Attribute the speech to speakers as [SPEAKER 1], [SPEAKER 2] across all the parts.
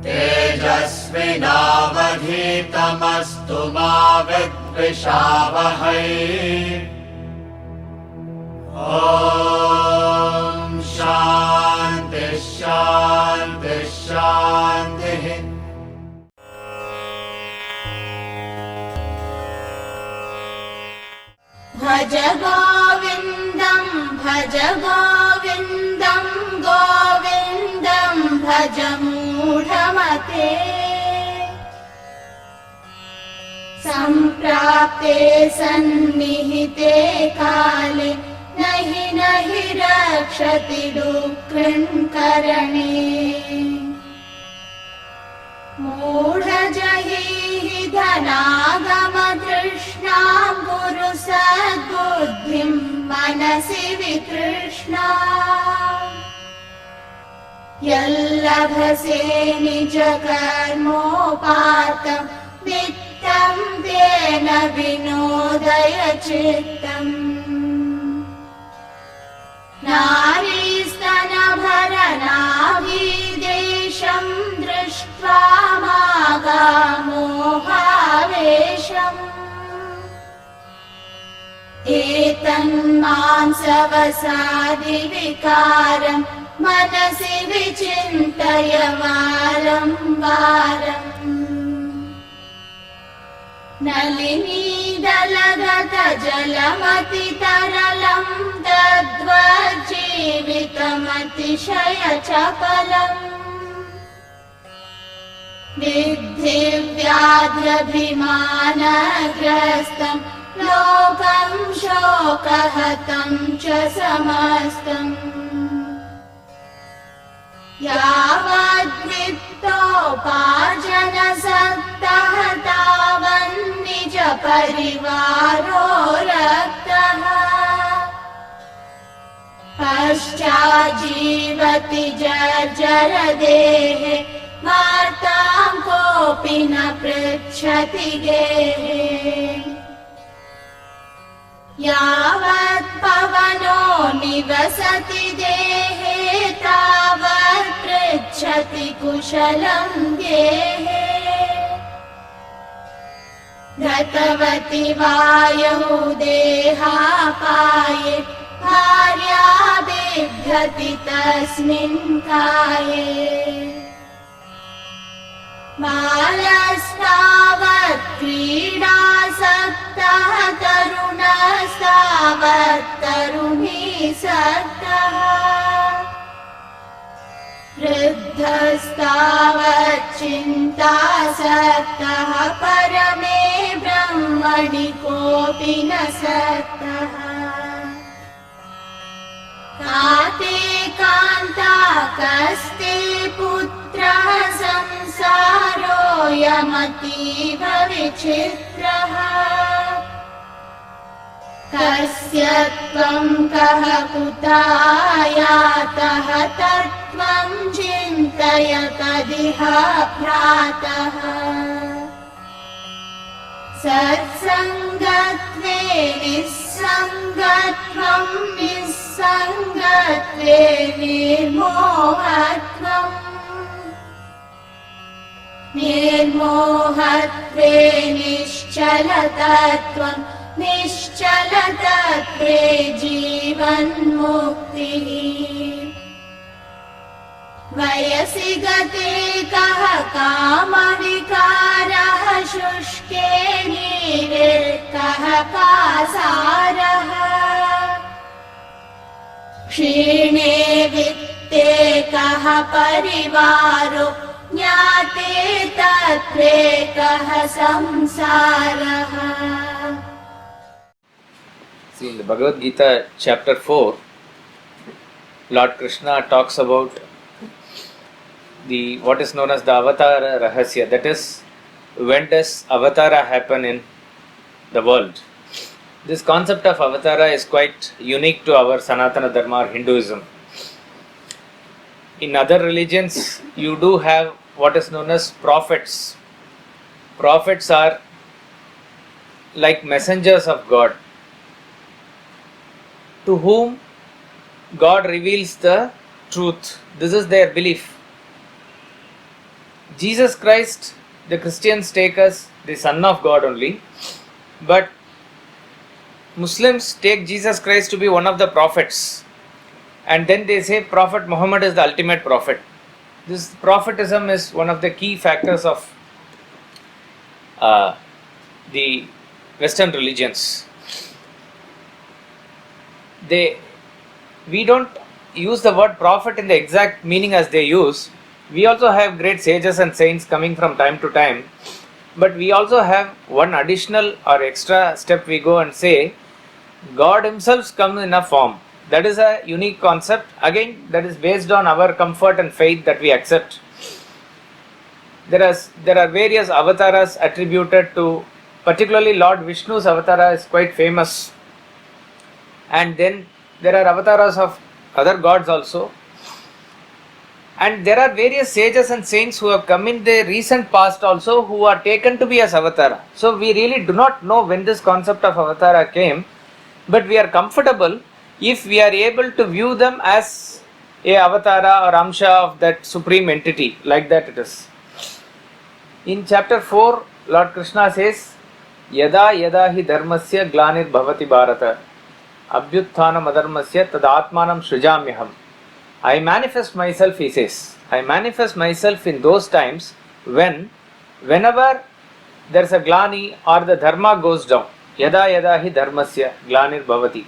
[SPEAKER 1] तेजस्विनावधीतमस्तु मा विद्विषावहै। ॐ शान्ति शान्ति शान्तिः।
[SPEAKER 2] भज गोविन्दं भज गोविन्दं गोविन्दं भज मूढमते। सम्प्राप्ते सन्निहिते काले नहि नहि रक्षति दुःकृन्करणे। मूढजहीहि धनागमतृष्णां गुरु सद्बुद्धिं मनसि वितृष्णा। यल्लभसे निजकर्मोपात्तं वित्तं तेन विनोदय चित्तम्। नारीस्तनभरनाभिदेशं दृष्ट्वा मागामोहावेशम्। एतन्मांसवसादिविकारं मनसि विचिन्तय वारं वारम्। नलिनीदलगतजलमतितरलं दद्वज्जीवितमतिशयचपलम्। विद्धि व्याध्यभिमानग्रस्तं लोकं शोकहतं च समस्तम्। यावद्वित्तोपार्जनसक्तः तावन्निज परिवारो रक्तः। पश्चाज्जीवति जर्जरदेहे वार्तां कोऽपि न पृच्छति गेहे। यावत् पवनो निवसति देहे तावत् पृच्छति कुशलं गेहे। गतवति वायौ देहापाये भार्या बिभ्रति तस्मिन् काये। बालस्तावत् क्रीडासक्तः तरुणस्तावत् तरुणीसक्तः। वृद्धस्तावत् चिन्तासक्तः परमे ब्रह्मणि कोऽपि न सक्तः। काते कान्ता कस्ते पुत्रः संसारोऽयमतीव विचित्रः। कस्य त्वं कः कुतायातः तत्त्वं चिन्तय तदिह भ्रातः। सत्सङ्गत्वे निस्सङ्गत्वं निस्सङ्गत्वे निर्मोहत्वम्। निर्मोहत्वे निश्चलतत्वं निश्चलतत्वे जीवन्मुक्तिः। वयसि गते कः कामविकारः शुष्के नीरे कः कासारः। क्षीणे वित्ते कः परिवारो ज्ञाते तत्त्वे कः संसारः।
[SPEAKER 3] See, in the Bhagavad Gita, chapter 4, Lord Krishna talks about what is known as the Avatara Rahasya. That is, when does Avatara happen in the world? This concept of Avatara is quite unique to our Sanatana Dharma or Hinduism. In other religions, you do have what is known as prophets. Prophets are like messengers of God, to whom God reveals the truth. This is their belief. Jesus Christ, the Christians take as the Son of God only, but Muslims take Jesus Christ to be one of the prophets, and then they say Prophet Muhammad is the ultimate prophet. This prophetism is one of the key factors of the Western religions. We don't use the word prophet in the exact meaning as they use. We also have great sages and saints coming from time to time, but we also have one additional or extra step. We go and say God Himself comes in a form. That is a unique concept. Again, that is based on our comfort and faith that we accept. There are various avatars attributed to, particularly Lord Vishnu's avatar is quite famous. And then there are avatars of other gods also. And there are various sages and saints who have come in the recent past also who are taken to be as avatara. So we really do not know when this concept of avatara came, but we are comfortable if we are able to view them as a avatara or amsha of that supreme entity, like that it is. In chapter 4, Lord Krishna says, Yada yada hi dharmasya glanir bhavati bharata abhyutthanam adharmasya tadatmanam srijamyaham. I manifest myself, he says. I manifest myself in those times whenever there is a glani or the dharma goes down. Yada yada hi dharmasya glanir bhavati.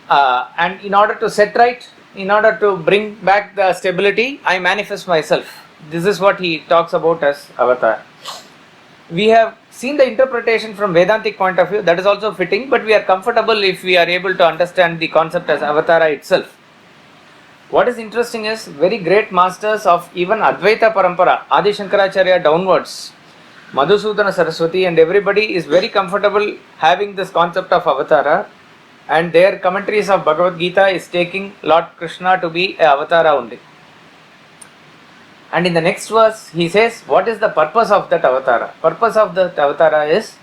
[SPEAKER 3] And in order to set right, in order to bring back the stability, I manifest myself. This is what he talks about as avatar. We have seen the interpretation from Vedantic point of view, that is also fitting, but we are comfortable if we are able to understand the concept as avatara itself. What is interesting is very great masters of even Advaita Parampara, Adi Shankaracharya downwards, Madhusudana Saraswati and everybody is very comfortable having this concept of avatara, and their commentaries of Bhagavad Gita is taking Lord Krishna to be a avatara only. And in the next verse, he says, what is the purpose of that avatara? Purpose of that avatara is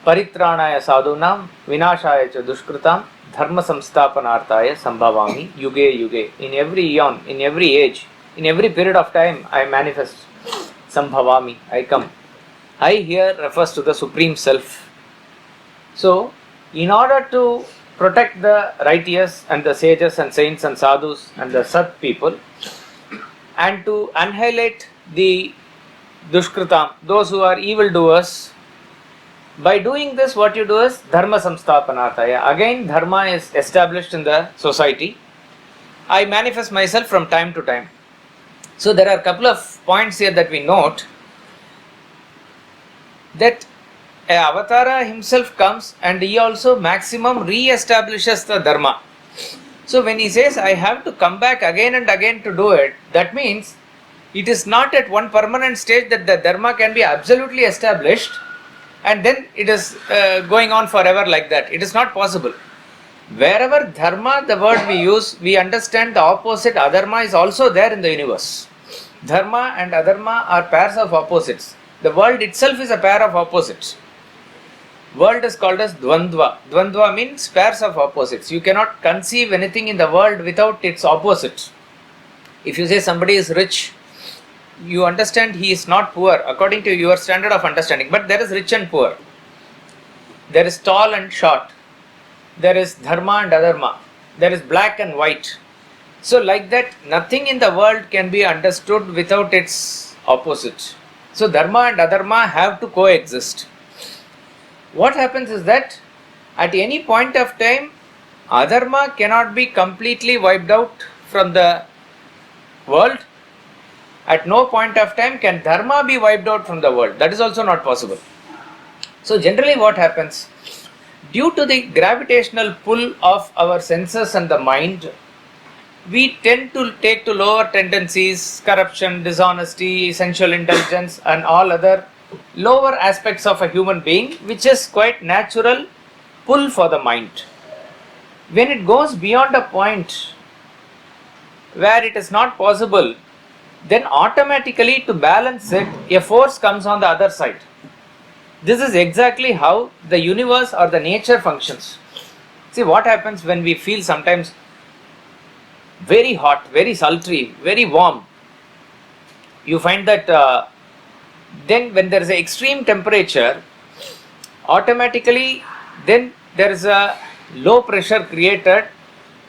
[SPEAKER 3] Paritranaya sadhunam vinashaya cha dushkritam dharma samsthapanarthaya sambhavami yuge yuge. In every eon, in every age, in every period of time, I manifest. Sambhavami, I come. I here refers to the Supreme Self. So, in order to protect the righteous and the sages and saints and sadhus and the Sat people, and to annihilate the dushkritam, those who are evildoers, by doing this what you do is dharma samsthapanarthaya. Again dharma is established in the society. I manifest myself from time to time. So there are a couple of points here that we note, that a avatara himself comes and he also maximum re-establishes the dharma. So when he says I have to come back again and again to do it, that means it is not at one permanent stage that the dharma can be absolutely established and then it is going on forever like that. It is not possible. Wherever dharma, the word we use, we understand the opposite adharma is also there in the universe. Dharma and adharma are pairs of opposites. The world itself is a pair of opposites. World is called as dvandva. Dvandva means pairs of opposites. You cannot conceive anything in the world without its opposite. If you say somebody is rich, you understand he is not poor according to your standard of understanding. But there is rich and poor. There is tall and short. There is dharma and adharma. There is black and white. So like that, nothing in the world can be understood without its opposite. So dharma and adharma have to coexist. What happens is that at any point of time, adharma cannot be completely wiped out from the world. At no point of time can dharma be wiped out from the world. That is also not possible. So generally what happens, due to the gravitational pull of our senses and the mind, we tend to take to lower tendencies, corruption, dishonesty, sensual indulgence and all other lower aspects of a human being, which is quite natural pull for the mind. When it goes beyond a point where it is not possible, then automatically to balance it, a force comes on the other side. This is exactly how the universe or the nature functions. See what happens when we feel sometimes very hot, very sultry, very warm. You find that then when there is an extreme temperature, automatically then there is a low pressure created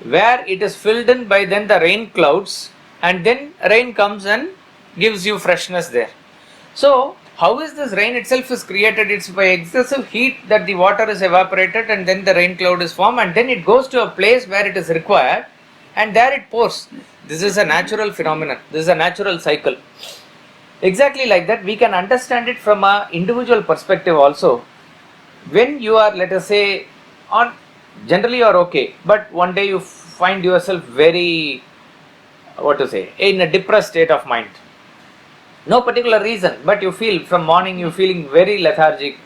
[SPEAKER 3] where it is filled in by then the rain clouds, and then rain comes and gives you freshness there. So how is this rain itself is created? It's by excessive heat that the water is evaporated and then the rain cloud is formed, and then it goes to a place where it is required and there it pours. This is a natural phenomenon. This is a natural cycle. Exactly like that, we can understand it from a individual perspective also. When you are, let us say, on generally you are okay, but one day you find yourself very, in a depressed state of mind. No particular reason, but you feel from morning you feeling very lethargic,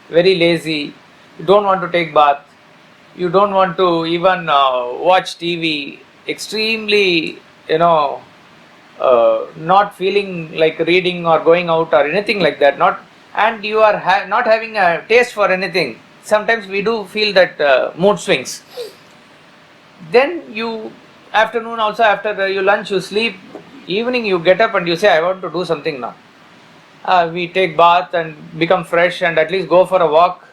[SPEAKER 3] very lazy, you don't want to take bath, you don't want to even watch TV, extremely, not feeling like reading or going out or anything like that, and you are not having a taste for anything. Sometimes we do feel that mood swings. Then you, afternoon also, after you lunch you sleep, evening you get up and you say, I want to do something now. We take bath and become fresh and at least go for a walk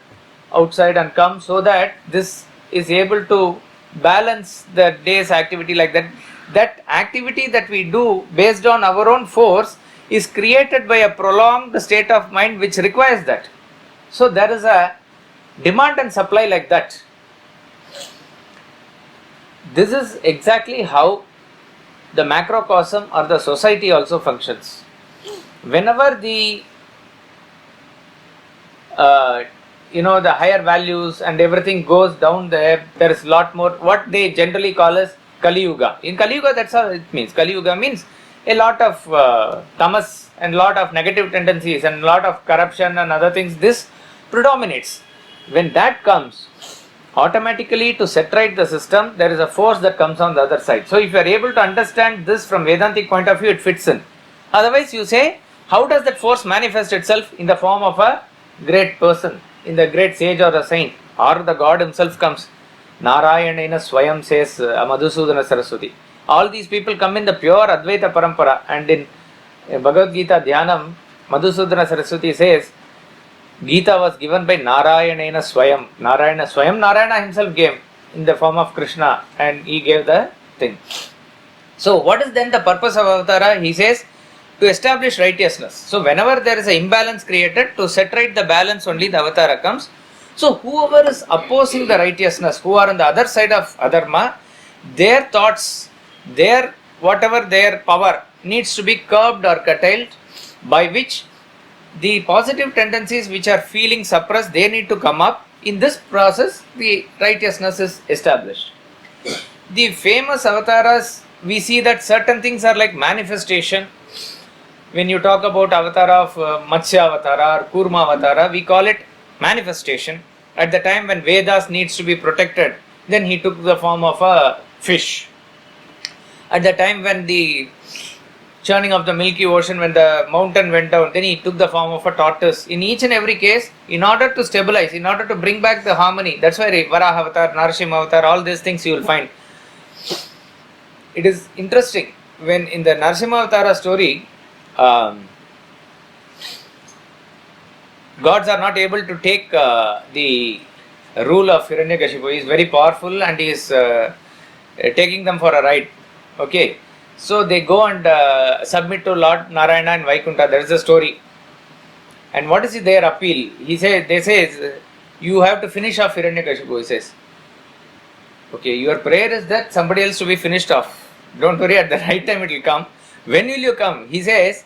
[SPEAKER 3] outside and come, so that this is able to balance the day's activity like that. That activity that we do based on our own force is created by a prolonged state of mind which requires that. So there is a demand and supply like that. This is exactly how the macrocosm or the society also functions. Whenever the the higher values and everything goes down there is a lot more what they generally call as Kali Yuga. In Kali Yuga, that's how it means. Kali Yuga means a lot of tamas and lot of negative tendencies and lot of corruption and other things. This predominates. When that comes, automatically to set right the system, there is a force that comes on the other side. So if you are able to understand this from Vedantic point of view, it fits in. Otherwise you say, how does that force manifest itself? In the form of a great person, in the great sage or a saint, or the God himself comes. Narayanena Swayam, says Madhusudana Saraswati. All these people come in the pure Advaita Parampara, and in Bhagavad Gita Dhyanam, Madhusudana Saraswati says, Gita was given by Narayanena Swayam. Narayana himself gave in the form of Krishna, and he gave the thing. So what is then the purpose of Avatara? He says, to establish righteousness. So whenever there is an imbalance created, to set right the balance only the Avatara comes. So whoever is opposing the righteousness, who are on the other side of adharma, their thoughts, their whatever their power needs to be curbed or curtailed, by which the positive tendencies which are feeling suppressed, they need to come up. In this process, the righteousness is established. The famous avatars, we see that certain things are like manifestation. When you talk about avatara of Matsya Avatara or Kurma Avatara, we call it manifestation. At the time when Vedas needs to be protected, then he took the form of a fish. At the time when the churning of the Milky Ocean, when the mountain went down, then he took the form of a tortoise. In each and every case, in order to stabilize, in order to bring back the harmony, that's why Varaha Avatar, Narasimha Avatar, all these things you will find. It is interesting, when in the Narasimha Avatara story, gods are not able to take the rule of Hiranyakashipu. He is very powerful and he is taking them for a ride. Okay. So they go and submit to Lord Narayana and Vaikunta. There is a story. And what is their appeal? They say, you have to finish off Hiranyakashipu, he says. Okay, your prayer is that somebody else to be finished off. Don't worry, at the right time it will come. When will you come? He says,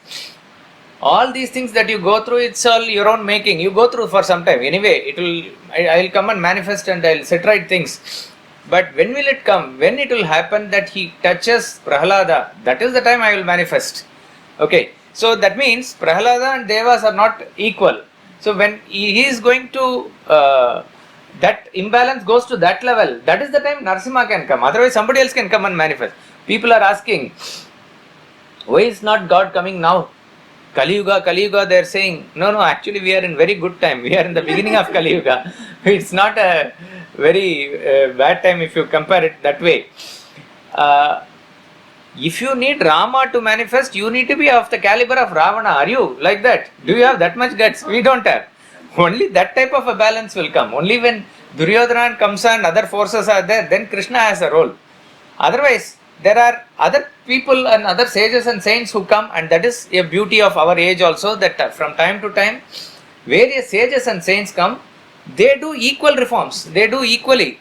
[SPEAKER 3] all these things that you go through, it's all your own making. You go through for some time. Anyway, I will come and manifest and I will set right things. But when will it come? When it will happen that he touches Prahalada, that is the time I will manifest. Okay, so that means Prahalada and Devas are not equal. So when he is going to, that imbalance goes to that level, that is the time Narasimha can come. Otherwise somebody else can come and manifest. People are asking, why is not God coming now? Kali Yuga, they are saying, no, actually we are in very good time. We are in the beginning of Kali Yuga. It's not a very bad time if you compare it that way. If you need Rama to manifest, you need to be of the caliber of Ravana. Are you like that? Do you have that much guts? We don't have. Only that type of a balance will come. Only when Duryodhana and Kamsa and other forces are there, then Krishna has a role. Otherwise, there are other people and other sages and saints who come, and that is a beauty of our age also, that from time to time, various sages and saints come. They do equal reforms. They do equally.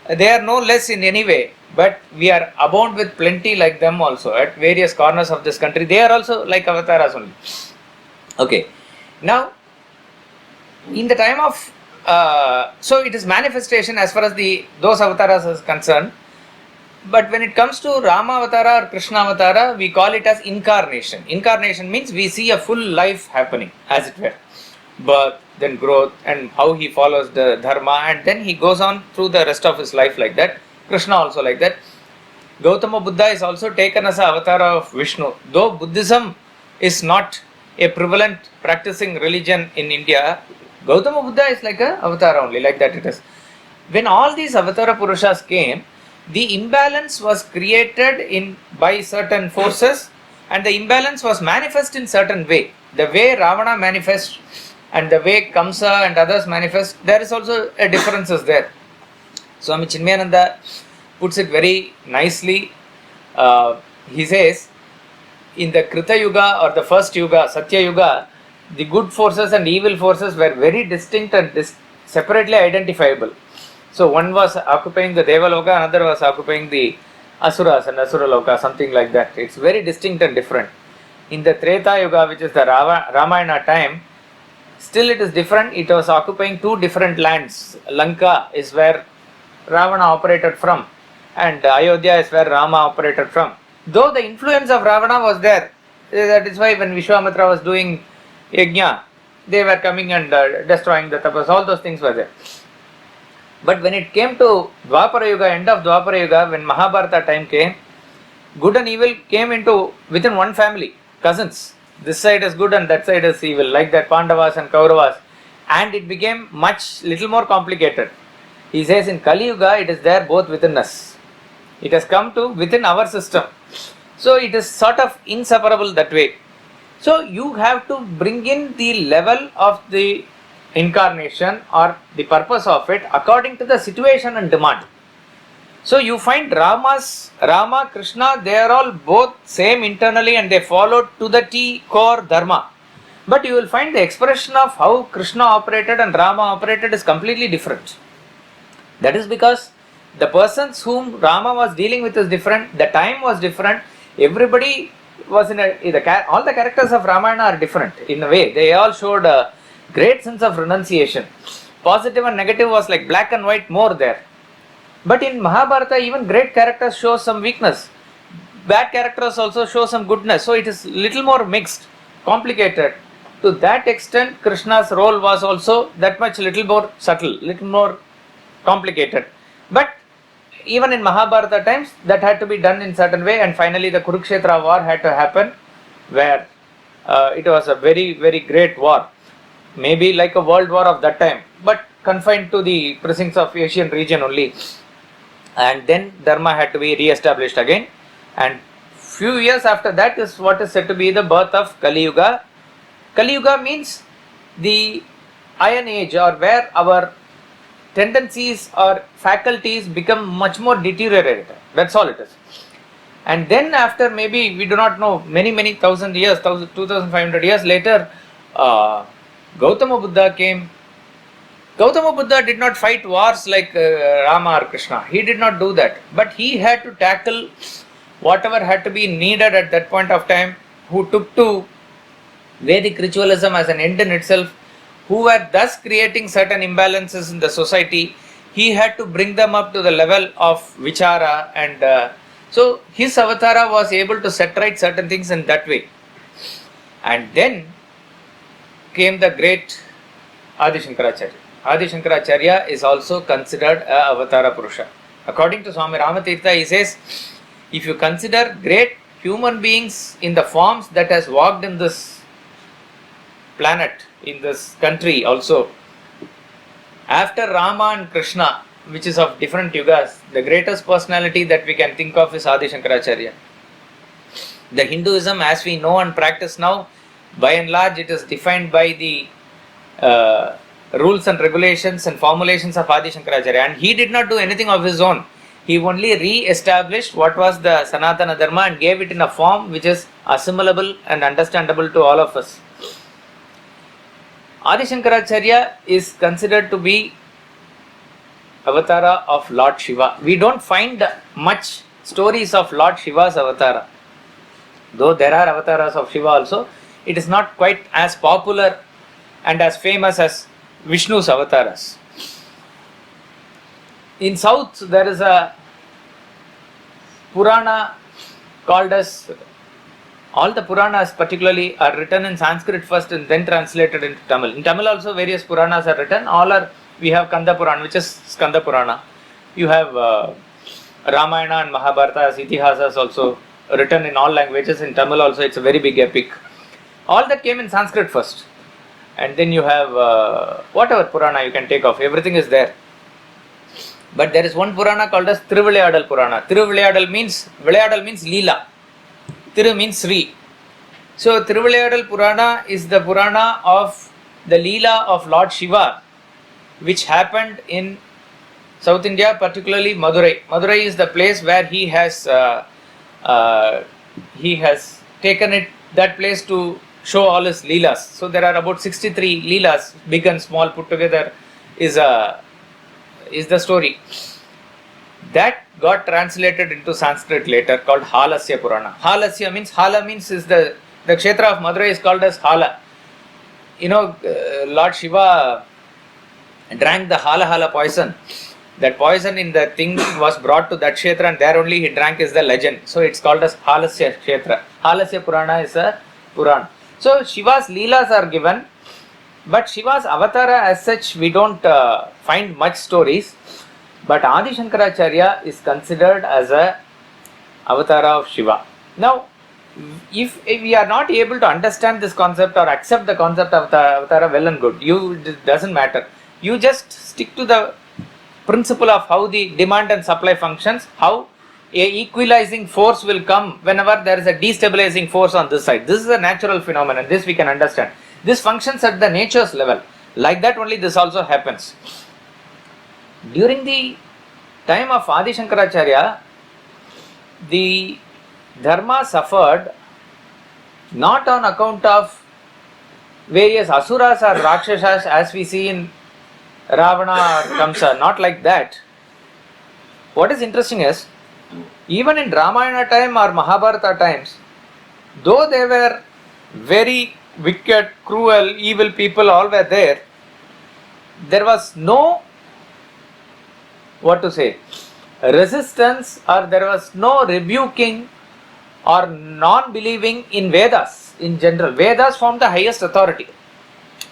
[SPEAKER 3] They are no less in any way. But we are abound with plenty like them also at various corners of this country. They are also like avatars only. Okay. Now, in the time of, so it is manifestation as far as those avatars is concerned. But when it comes to Rama Avatara or Krishna Avatara, we call it as incarnation. Incarnation means we see a full life happening, as it were. Birth, then growth, and how he follows the dharma, and then he goes on through the rest of his life like that. Krishna also like that. Gautama Buddha is also taken as an avatar of Vishnu. Though Buddhism is not a prevalent practicing religion in India, Gautama Buddha is like an avatar only, like that it is. When all these avatara Purushas came, the imbalance was created by certain forces, and the imbalance was manifest in certain way. The way Ravana manifests and the way Kamsa and others manifest, there is also a differences there. Swami Chinmayananda puts it very nicely. He says, in the Krita Yuga or the first Yuga, Satya Yuga, the good forces and evil forces were very distinct and separately identifiable. So one was occupying the Devaloka, another was occupying the Asuras and Asura Loka, something like that. It's very distinct and different. In the Treta Yuga, which is the Ramayana time, still it is different. It was occupying two different lands. Lanka is where Ravana operated from, and Ayodhya is where Rama operated from. Though the influence of Ravana was there, that is why when Vishwamitra was doing Yajna, they were coming and destroying the tapas, all those things were there. But when it came to Dwapara Yuga, end of Dwapara Yuga, when Mahabharata time came, good and evil came into within one family, cousins. This side is good and that side is evil, like that Pandavas and Kauravas, and it became little more complicated. He says in Kali Yuga, it is there both within us. It has come to within our system. So it is sort of inseparable that way. So you have to bring in the level of the incarnation or the purpose of it according to the situation and demand. So you find Rama, Krishna, they are all both same internally and they follow to the T core dharma. But you will find the expression of how Krishna operated and Rama operated is completely different. That is because the persons whom Rama was dealing with is different, the time was different, everybody was all the characters of Ramayana are different in a way. They all showed a great sense of renunciation. Positive and negative was like black and white more there. But in Mahabharata, even great characters show some weakness. Bad characters also show some goodness. So it is little more mixed, complicated. To that extent, Krishna's role was also that much little more subtle, little more complicated. But even in Mahabharata times, that had to be done in certain way, and finally the Kurukshetra war had to happen, where it was a very, very great war. Maybe like a world war of that time, but confined to the precincts of Asian region only. And then Dharma had to be re-established again. And few years after that is what is said to be the birth of Kali Yuga. Kali Yuga means the Iron Age, or where our tendencies or faculties become much more deteriorated. That's all it is. And then after maybe, we do not know, many thousand years, 2500 years later, Gautama Buddha came. Gautama Buddha did not fight wars like Rama or Krishna. He did not do that. But he had to tackle whatever had to be needed at that point of time, who took to Vedic ritualism as an end in itself, who were thus creating certain imbalances in the society. He had to bring them up to the level of vichara, and so his avatara was able to set right certain things in that way. And then came the great Adi Shankaracharya. Adi Shankaracharya is also considered a avatara Purusha. According to Swami Ramatirtha, he says, if you consider great human beings in the forms that has walked in this planet, in this country also, after Rama and Krishna, which is of different yugas, the greatest personality that we can think of is Adi Shankaracharya. The Hinduism as we know and practice now, by and large it is defined by the rules and regulations and formulations of Adi Shankaracharya, and he did not do anything of his own. He only re-established what was the Sanatana Dharma and gave it in a form which is assimilable and understandable to all of us. Adi Shankaracharya is considered to be Avatara of Lord Shiva. We don't find much stories of Lord Shiva's Avatara. Though there are avatars of Shiva also, it is not quite as popular and as famous as Vishnu's avatars. In South, there is a Purana called as, all the Puranas particularly are written in Sanskrit first and then translated into Tamil. In Tamil also various Puranas are written. All are, we have Kanda Purana, which is Skanda Purana. You have Ramayana and Mahabharata as Itihasas also written in all languages. In Tamil also it's a very big epic. All that came in Sanskrit first. And then you have whatever Purana you can take off, everything is there. But there is one Purana called as Thiruvilayadal Purana. Thiruvilayadal means Leela. Thiru means Sri. So Thiruvilayadal Purana is the Purana of the Leela of Lord Shiva, which happened in South India, particularly Madurai. Madurai is the place where he has taken that place to show all his Leelas. So there are about 63 Leelas, big and small put together is the story. That got translated into Sanskrit later called Halasya Purana. Halasya means, Hala means is the Kshetra of Madurai is called as Hala. You know, Lord Shiva drank the Hala poison. That poison in the thing was brought to that Kshetra and there only he drank is the legend. So it's called as Halasya Kshetra. Halasya Purana is a Purana. So Shiva's Leelas are given, but Shiva's Avatara as such we don't find much stories. But Adi Shankaracharya is considered as a Avatara of Shiva. Now, if we are not able to understand this concept or accept the concept of the Avatara, well and good. It doesn't matter. You just stick to the principle of how the demand and supply functions, how a equalizing force will come whenever there is a destabilizing force on this side. This is a natural phenomenon. This we can understand. This functions at the nature's level. Like that only this also happens. During the time of Adi Shankaracharya, the Dharma suffered not on account of various asuras or rakshasas as we see in Ravana or Kamsa, not like that. What is interesting is, even in Ramayana time or Mahabharata times, though they were very wicked, cruel, evil people, all were there, there was no, resistance, or there was no rebuking or non-believing in Vedas in general. Vedas formed the highest authority.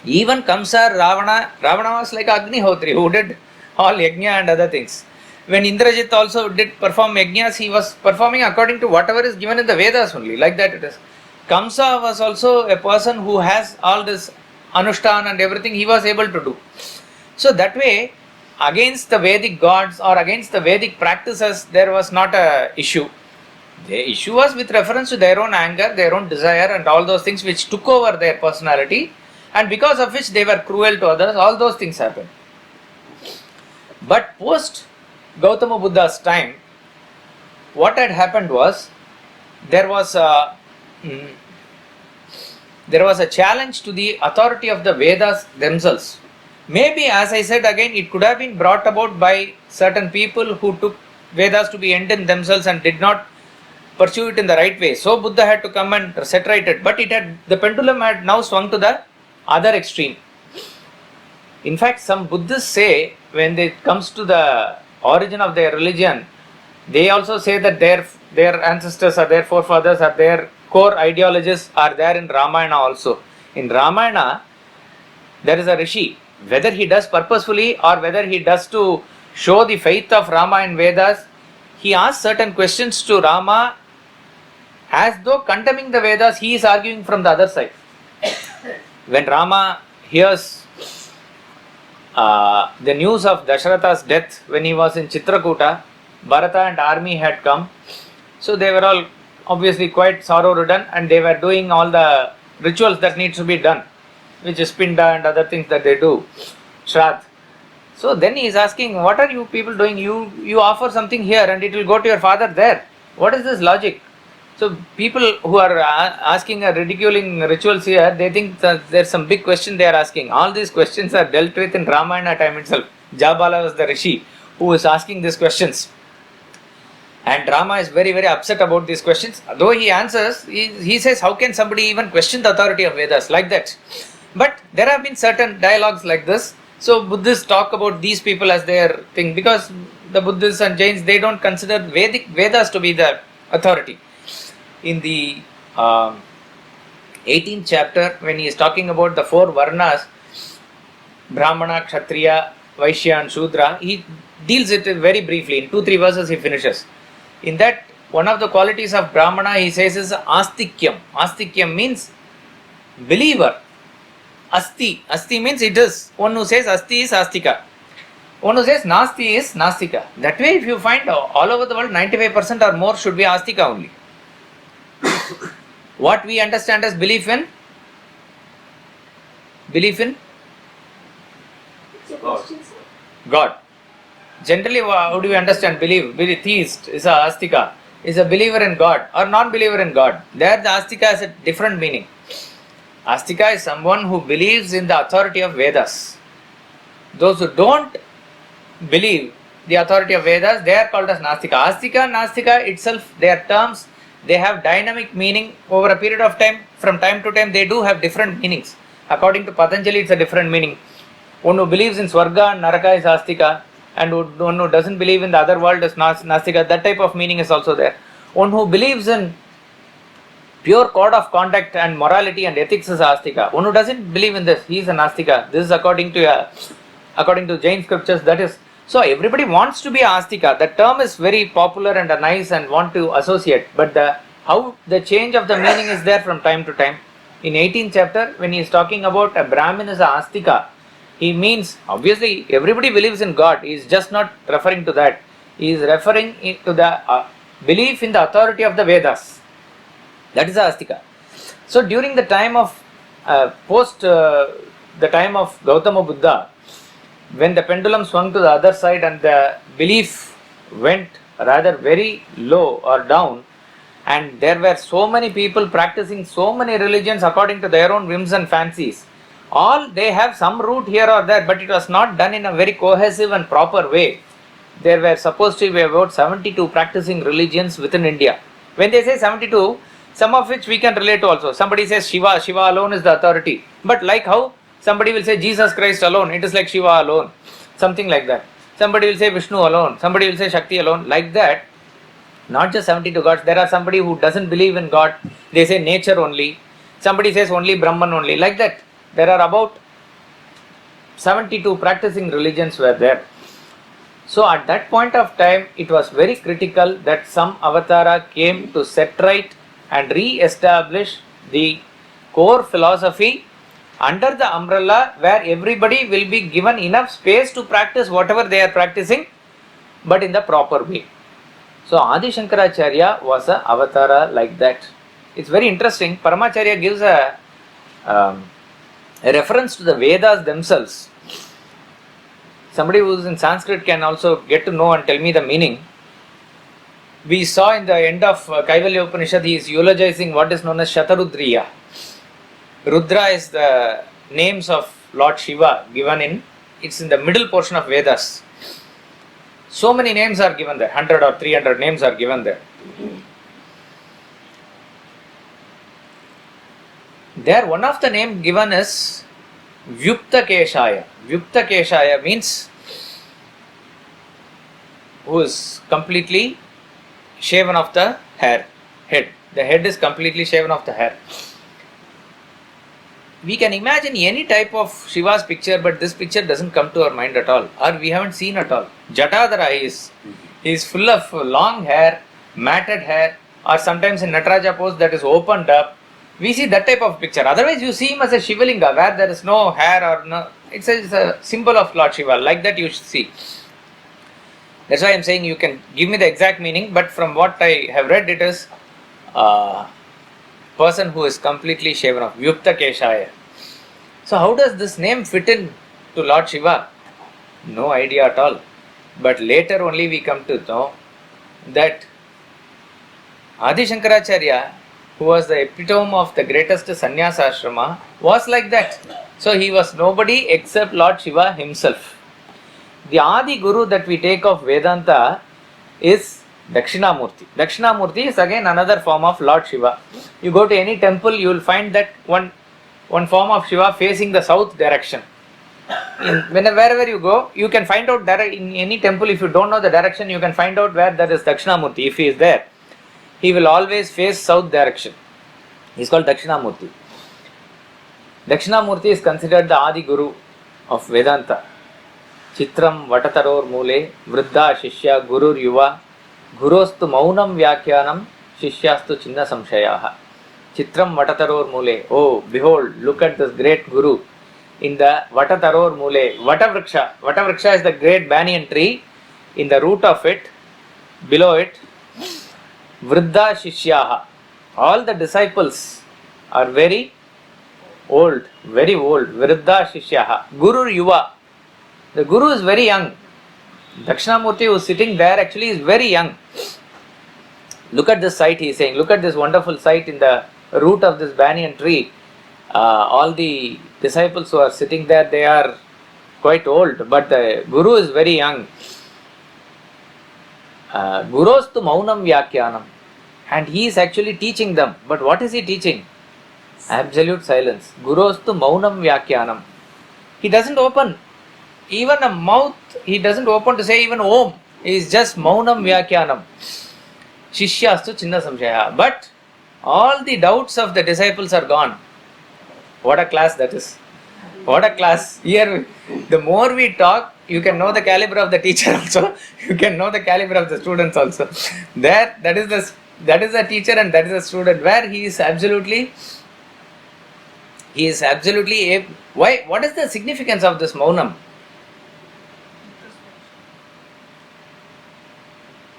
[SPEAKER 3] Even Kamsa, Ravana was like Agnihotri who did all yajna and other things. When Indrajit also did perform yajnas, he was performing according to whatever is given in the Vedas only, like that it is. Kamsa was also a person who has all this Anushtan and everything he was able to do. So that way, against the Vedic gods or against the Vedic practices, there was not a issue. The issue was with reference to their own anger, their own desire and all those things which took over their personality, and because of which they were cruel to others. All those things happened. But post Gautama Buddha's time, what had happened was, there was a challenge to the authority of the Vedas themselves. Maybe, as I said again, it could have been brought about by certain people who took Vedas to be end in themselves and did not pursue it in the right way. So Buddha had to come and set right it. But the pendulum had now swung to the other extreme. In fact, some Buddhists say, when it comes to the origin of their religion, they also say that their ancestors or their forefathers or their core ideologies are there in Ramayana also. In Ramayana, there is a Rishi. Whether he does purposefully or whether he does to show the faith of Rama and Vedas, he asks certain questions to Rama as though condemning the Vedas, he is arguing from the other side. When Rama hears the news of Dasharatha's death when he was in Chitrakuta, Bharata and army had come. So they were all obviously quite sorrow-ridden, and they were doing all the rituals that needs to be done, which is Pinda and other things that they do, Shraddh. So then he is asking, what are you people doing? You offer something here and it will go to your father there. What is this logic? So people who are asking a ridiculing rituals here, they think that there's some big question they are asking. All these questions are dealt with in Ramayana time itself. Jabala was the rishi who was asking these questions. And Rama is very, very upset about these questions. Though he answers, he says, how can somebody even question the authority of Vedas like that? But there have been certain dialogues like this. So Buddhists talk about these people as their thing, because the Buddhists and Jains, they don't consider Vedas to be the authority. In the 18th chapter, when he is talking about the 4 Varnas, Brahmana, Kshatriya, Vaishya and Shudra, he deals it very briefly. In 2-3 verses he finishes. In that, one of the qualities of Brahmana, he says, is Astikyam. Astikyam means believer. Asti. Asti means it is. One who says Asti is Astika. One who says Nasti is Nastika. That way, if you find all over the world, 95% or more should be Astika only. What we understand as belief in? Belief in? God. Generally, how do we understand belief? Theist is a Astika, is a believer in God or non-believer in God. There the Astika has a different meaning. Astika is someone who believes in the authority of Vedas. Those who don't believe the authority of Vedas, they are called as Nastika. Astika and Nastika itself, they are terms, they have dynamic meaning over a period of time. From time to time, they do have different meanings. According to Patanjali, it's a different meaning. One who believes in Swarga and Naraka is Astika, and one who doesn't believe in the other world is Nastika. That type of meaning is also there. One who believes in pure code of conduct and morality and ethics is Astika. One who doesn't believe in this, he is a Nastika. This is according to Jain scriptures. That is, so everybody wants to be Astika. The term is very popular and nice and want to associate, but how the change of the meaning is there from time to time. In 18th chapter, when he is talking about a Brahmin is a Astika, he means, obviously everybody believes in God. He is just not referring to that. He is referring to the belief in the authority of the Vedas. That is Astika. So during the time of the time of Gautama Buddha, when the pendulum swung to the other side and the belief went rather very low or down, and there were so many people practicing so many religions according to their own whims and fancies. All they have some root here or there, but it was not done in a very cohesive and proper way. There were supposed to be about 72 practicing religions within India. When they say 72, some of which we can relate to also. Somebody says Shiva alone is the authority. But like how somebody will say Jesus Christ alone, it is like Shiva alone. Something like that. Somebody will say Vishnu alone. Somebody will say Shakti alone. Like that, not just 72 gods. There are somebody who doesn't believe in God. They say nature only. Somebody says only Brahman only. Like that. There are about 72 practicing religions were there. So at that point of time, it was very critical that some Avatara came to set right and re-establish the core philosophy under the umbrella where everybody will be given enough space to practice whatever they are practicing, but in the proper way. So Adi Shankaracharya was an Avatara like that. It's very interesting. Paramacharya gives a reference to the Vedas themselves. Somebody who is in Sanskrit can also get to know and tell me the meaning. We saw in the end of Kaivalya Upanishad, he is eulogizing what is known as Shatarudriya. Rudra is the names of Lord Shiva given it's in the middle portion of Vedas. So many names are given there, 100 or 300 names are given there. There, one of the names given is Vyukta Keshaya. Vyukta Keshaya means who is completely shaven of the head. The head is completely shaven of the hair. We can imagine any type of Shiva's picture, but this picture doesn't come to our mind at all, or we haven't seen at all. Jatadhara he is full of long hair, matted hair, or sometimes in Nataraja pose that is opened up. We see that type of picture. Otherwise, you see him as a Shivalinga where there is no hair or no. It's a symbol of Lord Shiva. Like that, you should see. That's why I am saying you can give me the exact meaning, but from what I have read, it is person who is completely shaven off, Vyukta Keshaya. So how does this name fit in to Lord Shiva? No idea at all. But later only we come to know that Adi Shankaracharya, who was the epitome of the greatest sannyasa ashrama, was like that. So he was nobody except Lord Shiva himself. The Adi Guru that we take of Vedanta is Dakshinamurthy. Dakshinamurthy is again another form of Lord Shiva. You go to any temple, you will find that one form of Shiva facing the south direction. Wherever you go, you can find out in any temple, if you don't know the direction, you can find out where there is Dakshinamurthy. If he is there, he will always face south direction. He is called Dakshinamurthy. Dakshinamurthy is considered the Adi Guru of Vedanta. Chitram Vatataror Mule, Vriddha Shishya Gurur Yuva, Gurostu Maunam Vyakyanam, Shishyastu Chinna Samshayaha. Chitram Vatataror Mule. Oh, behold, look at this great Guru in the Vatataror Mule. Vatavriksha. Vatavriksha is the great banyan tree. In the root of it, below it, Vriddha Shishyaha. All the disciples are very old. Vriddha Shishyaha. Guru Yuva. The Guru is very young. Dakshinamurthy who is sitting there actually is very young. Look at this sight, he is saying. Look at this wonderful sight in the root of this banyan tree. All the disciples who are sitting there, they are quite old, but the Guru is very young. Gurostu Maunam Vyakyanam. And he is actually teaching them. But what is he teaching? Absolute silence. Gurostu Maunam Vyakyanam. He doesn't open even a mouth, he doesn't open to say even Om. He is just Maunam Vyakyanam. Shishyastu Chinna Samshaya. But all the doubts of the disciples are gone. What a class that is. What a class. Here, the more we talk, you can know the caliber of the teacher also. You can know the caliber of the students also. That is the teacher and that is the student, where he is absolutely why? What is the significance of this Maunam?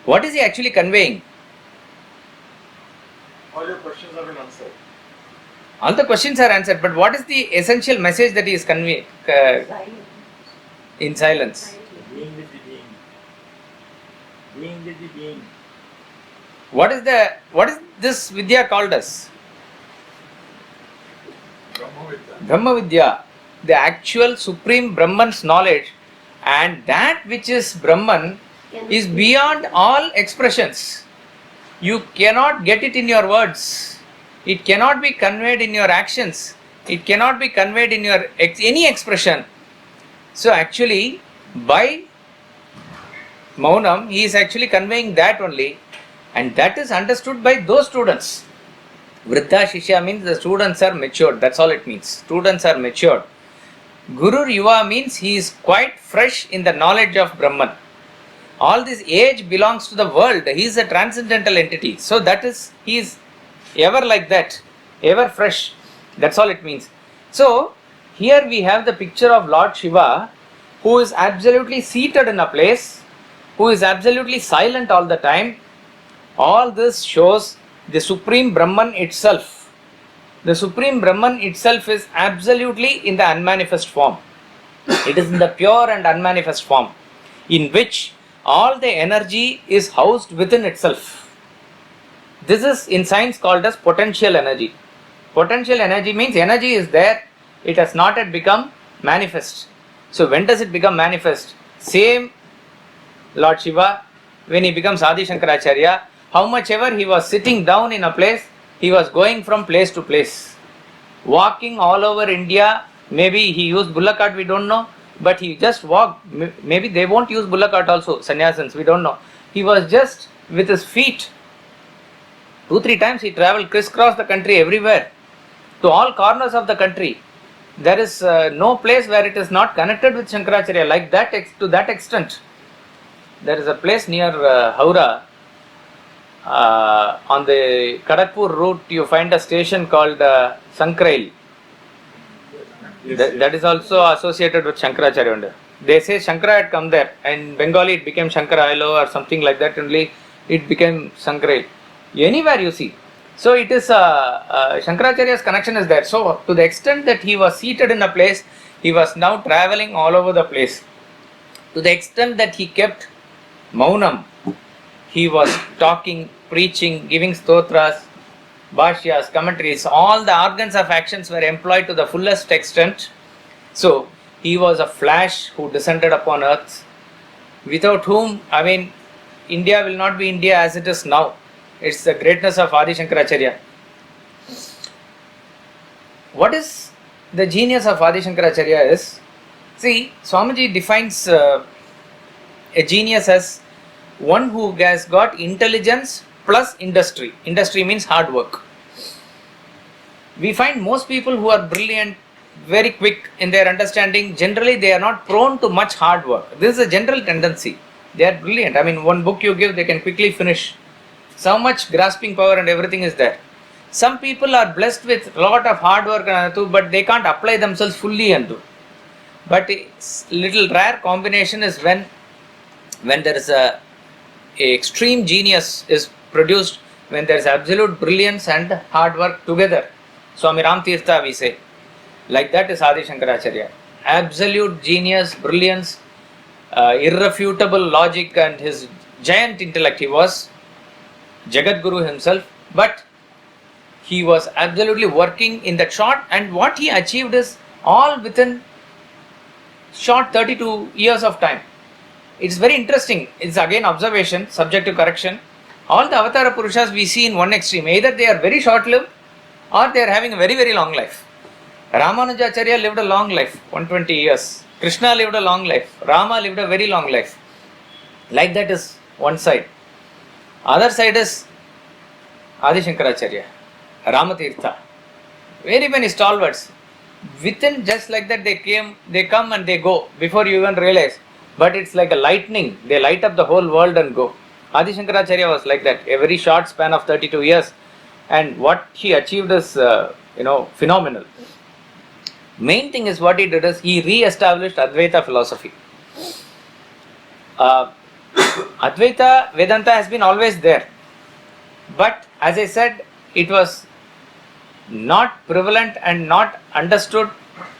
[SPEAKER 3] What is he actually conveying?
[SPEAKER 4] All your questions have been answered.
[SPEAKER 3] All the questions are answered, but what is the essential message that he is conveying in silence?
[SPEAKER 4] Being with the being. Being with the being.
[SPEAKER 3] What is this Vidya called as? Brahma Vidya. The actual supreme Brahman's knowledge, and that which is Brahman is beyond all expressions. You cannot get it in your words. It cannot be conveyed in your actions. It cannot be conveyed in your any expression. So actually, by Maunam, he is actually conveying that only, and that is understood by those students. Vriddha Shishya means the students are matured. That's all it means. Students are matured. Guru Yuva means he is quite fresh in the knowledge of Brahman. All this age belongs to the world. He is a transcendental entity. So that is, he is ever like that, ever fresh. That's all it means. So here we have the picture of Lord Shiva, who is absolutely seated in a place, who is absolutely silent all the time. All this shows the Supreme Brahman itself. The Supreme Brahman itself is absolutely in the unmanifest form. It is in the pure and unmanifest form, in which all the energy is housed within itself. This is in science called as potential energy. Potential energy means energy is there, it has not yet become manifest. So when does it become manifest? Same Lord Shiva, when he becomes Adi Shankaracharya, how much ever he was sitting down in a place, he was going from place to place, walking all over India. Maybe he used bullock cart, we don't know, but he just walked. Maybe they won't use bullock cart also, sannyasins, we don't know. He was just with his feet. 2-3 times he travelled crisscross the country, everywhere, to all corners of the country. There is no place where it is not connected with Shankaracharya, like that, to that extent. There is a place near Howrah, on the Kharagpur route, you find a station called Sankrail. That is also associated with Shankaracharya. They say Shankara had come there, and in Bengali it became Shankarailo or something like that, only it became Sankrail. Anywhere you see, So it is Shankaracharya's connection is there. So to the extent that he was seated in a place, he was now traveling all over the place. To the extent that he kept Maunam, he was talking, preaching, giving stotras, bhashyas, commentaries, all the organs of actions were employed to the fullest extent. So he was a flash who descended upon earth, without whom, India will not be India as it is now. It's the greatness of Adi Shankaracharya. What is the genius of Adi Shankaracharya is, see, Swamiji defines a genius as one who has got intelligence plus industry. Industry means hard work. We find most people who are brilliant, very quick in their understanding, generally they are not prone to much hard work. This is a general tendency. They are brilliant. One book you give, they can quickly finish. So much grasping power and everything is there. Some people are blessed with a lot of hard work but they can't apply themselves fully and do. But it's little rare combination is when there is a extreme genius is produced, when there is absolute brilliance and hard work together. Swami Ram Tirtha we say. Like that is Adi Shankaracharya. Absolute genius, brilliance, irrefutable logic and his giant intellect. He was Jagat Guru himself, but he was absolutely working in that short, and what he achieved is all within short 32 years of time. It's very interesting. It's again observation, subject to correction. All the Avatara Purushas we see in one extreme. Either they are very short-lived or they are having a very, very long life. Ramanujacharya lived a long life, 120 years. Krishna lived a long life. Rama lived a very long life. Like that is one side. Other side is Adi Shankaracharya, Ramatirtha. Very many stalwarts. Within just like that they come and they go before you even realize. But it's like a lightning. They light up the whole world and go. Adi Shankaracharya was like that. A very short span of 32 years. And what he achieved is, phenomenal. Main thing is what he did is he re-established Advaita philosophy. Advaita Vedanta has been always there, but as I said, it was not prevalent and not understood,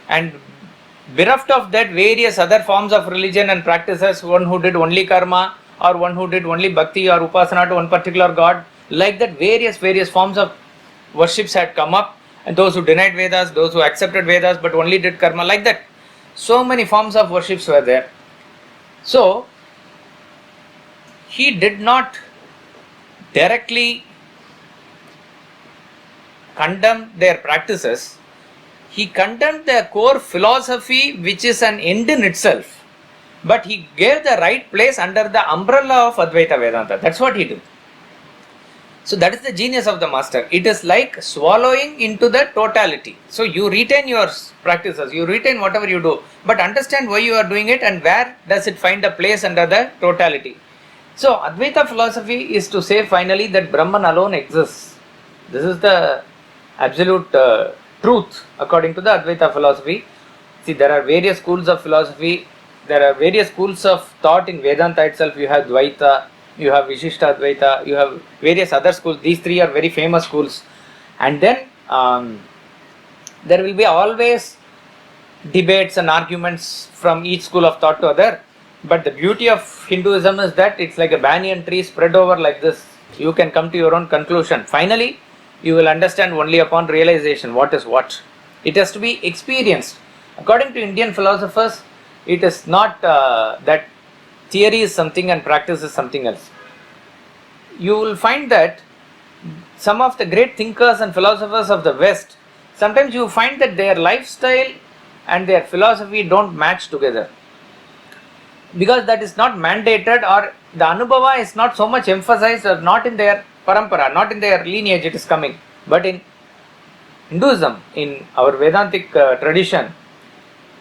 [SPEAKER 3] and bereft of that various other forms of religion and practices, one who did only karma or one who did only bhakti or upasana to one particular god, like that various forms of worships had come up, and those who denied Vedas, those who accepted Vedas but only did karma, like that. So many forms of worships were there. So he did not directly condemn their practices. He condemned their core philosophy, which is an end in itself, but he gave the right place under the umbrella of Advaita Vedanta. That's what he did. So that is the genius of the master. It is like swallowing into the totality. So you retain your practices, you retain whatever you do, but understand why you are doing it and where does it find a place under the totality. So Advaita philosophy is to say finally that Brahman alone exists. This is the absolute truth according to the Advaita philosophy. See, there are various schools of philosophy, there are various schools of thought in Vedanta itself. You have Dvaita, you have Vishishta Advaita, you have various other schools. These three are very famous schools. And then there will be always debates and arguments from each school of thought to other. But the beauty of Hinduism is that it's like a banyan tree spread over like this. You can come to your own conclusion. Finally, you will understand only upon realization what is what. It has to be experienced. According to Indian philosophers, it is not that theory is something and practice is something else. You will find that some of the great thinkers and philosophers of the West, sometimes you find that their lifestyle and their philosophy don't match together, because that is not mandated, or the anubhava is not so much emphasized, or not in their parampara, not in their lineage it is coming. But in Hinduism, in our Vedantic tradition,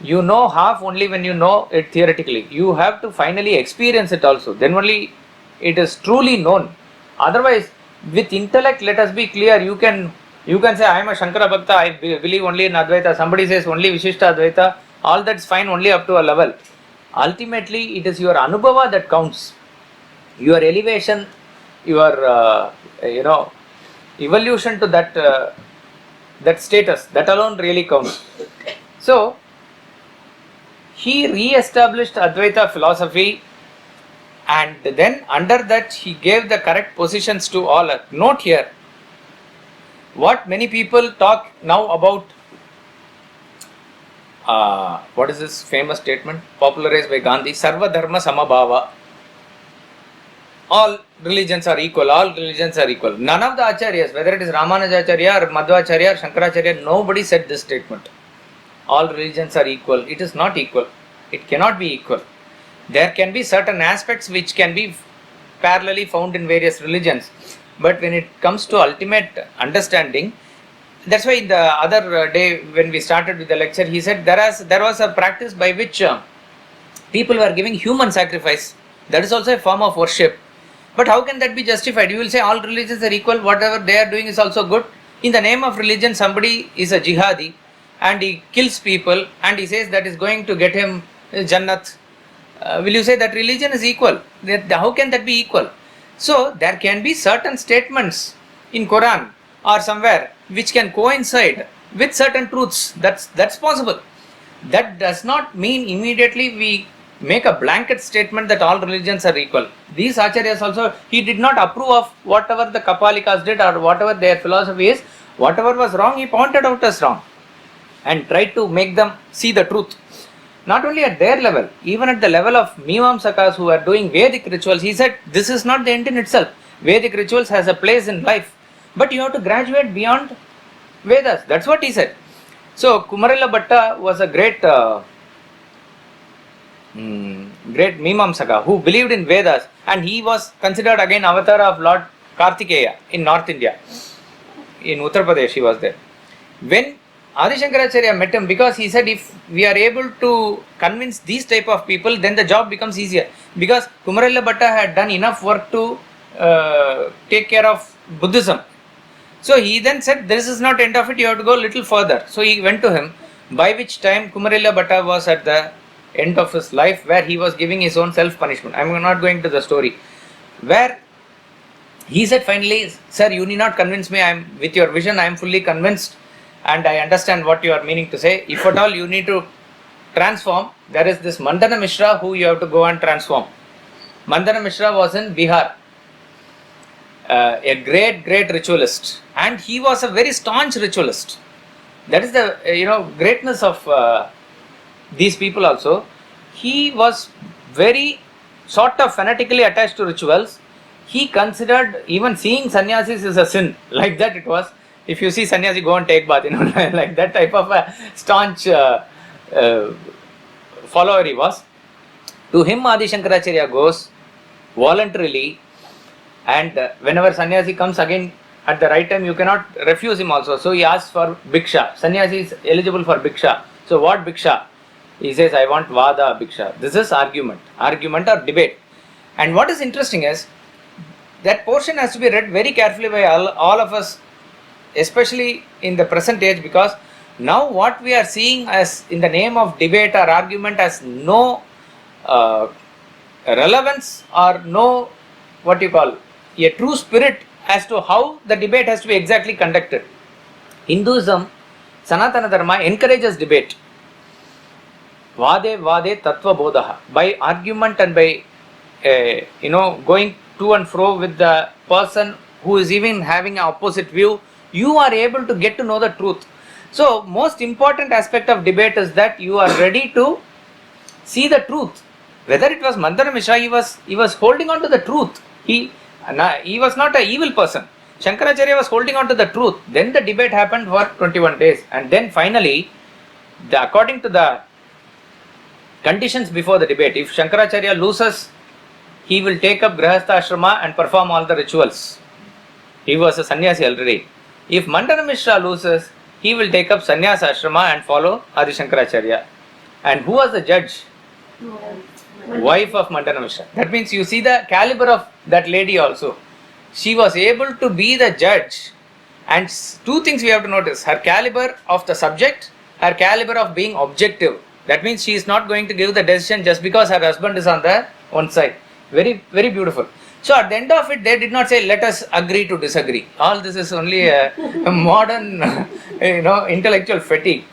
[SPEAKER 3] you know half only when you know it theoretically. You have to finally experience it also. Then only it is truly known. Otherwise, with intellect, let us be clear, you can say, I am a Shankara Bhakta, I believe only in Advaita. Somebody says only Vishishta Advaita. All that's fine only up to a level. Ultimately, it is your anubhava that counts. Your elevation, your, evolution to that status. That alone really counts. So he re-established Advaita philosophy, and then under that he gave the correct positions to all. Note here, what many people talk now about, what is this famous statement popularized by Gandhi, Sarva Dharma Samabhava. All religions are equal, all religions are equal. None of the Acharyas, whether it is Ramanujacharya or Madhvacharya or Shankaracharya, nobody said this statement. All religions are equal. It is not equal. It cannot be equal. There can be certain aspects which can be parallelly found in various religions. But when it comes to ultimate understanding, that's why in the other day when we started with the lecture, he said there was a practice by which people were giving human sacrifice. That is also a form of worship. But how can that be justified? You will say all religions are equal, whatever they are doing is also good. In the name of religion, somebody is a jihadi and he kills people and he says that is going to get him Jannat. Will you say that religion is equal? How can that be equal? So there can be certain statements in Quran or somewhere which can coincide with certain truths. That's possible. That does not mean immediately we make a blanket statement that all religions are equal. These acharyas also, he did not approve of whatever the Kapalikas did or whatever their philosophy is. Whatever was wrong, he pointed out as wrong and tried to make them see the truth. Not only at their level, even at the level of Mimamsakas who are doing Vedic rituals, he said this is not the end in itself. Vedic rituals has a place in life, but you have to graduate beyond Vedas. That's what he said. So Kumarila Bhatta was a great Mimamsaka who believed in Vedas, and he was considered again Avatara of Lord Kartikeya in North India. In Uttar Pradesh he was there. When Adi Shankaracharya met him, because he said if we are able to convince these type of people, then the job becomes easier. Because Kumarila Bhatta had done enough work to take care of Buddhism. So he then said, this is not end of it, you have to go a little further. So he went to him, by which time Kumarila Bhatta was at the end of his life, where he was giving his own self-punishment. I am not going to the story. Where he said finally, sir, you need not convince me, with your vision I am fully convinced and I understand what you are meaning to say. If at all you need to transform, there is this Mandana Mishra who you have to go and transform. Mandana Mishra was in Bihar, a great ritualist, and he was a very staunch ritualist. That is the greatness of these people also. He was very sort of fanatically attached to rituals. He considered even seeing sannyasis is a sin. Like that it was. If you see sannyasi, go and take bath, like that type of a staunch follower he was. To him Adi Shankaracharya goes voluntarily, and whenever sannyasi comes again at the right time, you cannot refuse him also. So he asks for bhiksha. Sannyasi is eligible for bhiksha. So what bhiksha? He says, I want vada bhiksha. This is argument or debate. And what is interesting is, that portion has to be read very carefully by all of us, especially in the present age, because now what we are seeing as in the name of debate or argument has no relevance or no a true spirit as to how the debate has to be exactly conducted. Hinduism, Sanatana Dharma encourages debate. Vade tattva bodha. By argument and by going to and fro with the person who is even having an opposite view, you are able to get to know the truth. So most important aspect of debate is that you are ready to see the truth. Whether it was Mandana Mishra, he was holding on to the truth. He was not an evil person. Shankaracharya was holding on to the truth. Then the debate happened for 21 days, and then finally, according to the conditions before the debate, if Shankaracharya loses, he will take up Grihastha Ashrama and perform all the rituals. He was a sannyasi already. If Mandana Mishra loses, he will take up sannyasa ashrama and follow Adi Shankaracharya. And who was the judge? Wife of Mandana Mishra. That means you see the caliber of that lady also. She was able to be the judge. And two things we have to notice: her caliber of the subject, her caliber of being objective. That means she is not going to give the decision just because her husband is on the one side. Very, very beautiful. So at the end of it, they did not say, let us agree to disagree. All this is only a modern, intellectual fatigue.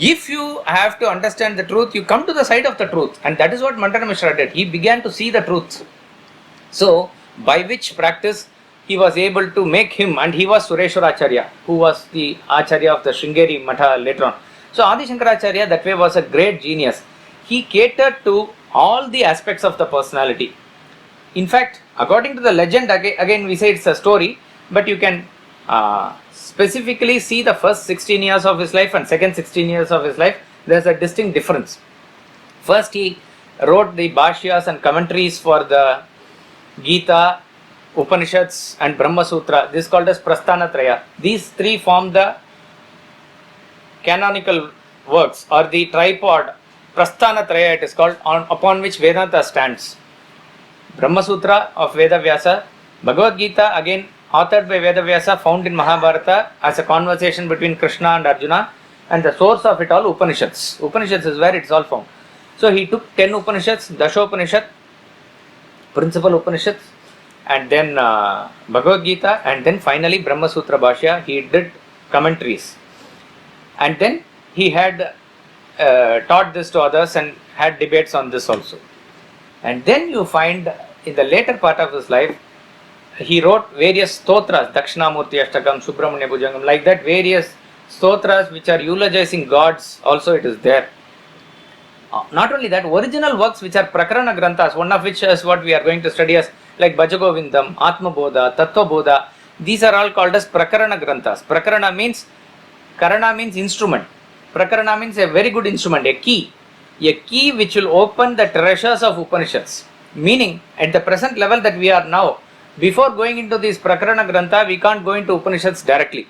[SPEAKER 3] If you have to understand the truth, you come to the side of the truth. And that is what Mantana Mishra did. He began to see the truth. So, by which practice he was able to make him, and he was Sureshwaracharya, who was the Acharya of the Sringeri Matha later on. So, Adi Shankaracharya that way was a great genius. He catered to all the aspects of the personality. In fact, according to the legend, again we say it's a story, but you can specifically see the first 16 years of his life and second 16 years of his life. There's a distinct difference. First, he wrote the Bhashyas and commentaries for the Gita, Upanishads and Brahma Sutra. This is called as Prasthanatraya. These three form the canonical works, or the tripod. Prasthanatraya it is called, upon which Vedanta stands. Brahma Sutra of Veda Vyasa, Bhagavad Gita again authored by Veda Vyasa, found in Mahabharata as a conversation between Krishna and Arjuna, and the source of it all Upanishads. Upanishads is where it's all found. So he took 10 Upanishads, Dashopanishad, principal Upanishads, and then Bhagavad Gita, and then finally Brahma Sutra Bhashya. He did commentaries, and then he had taught this to others and had debates on this also. And then you find in the later part of his life, he wrote various stotras, Dakshinamurthy Ashtakam, Subramanya Bhujangam, like that, various stotras which are eulogizing gods, also it is there. Not only that, original works which are Prakarana Granthas, one of which is what we are going to study as like Bhaja Govindam, Atma Bodha, Tattva Bodha, these are all called as Prakarana Granthas. Prakarana means, Karana means instrument. Prakarana means a very good instrument, a key which will open the treasures of Upanishads. Meaning, at the present level that we are now, before going into this Prakarana Grantha, we can't go into Upanishads directly.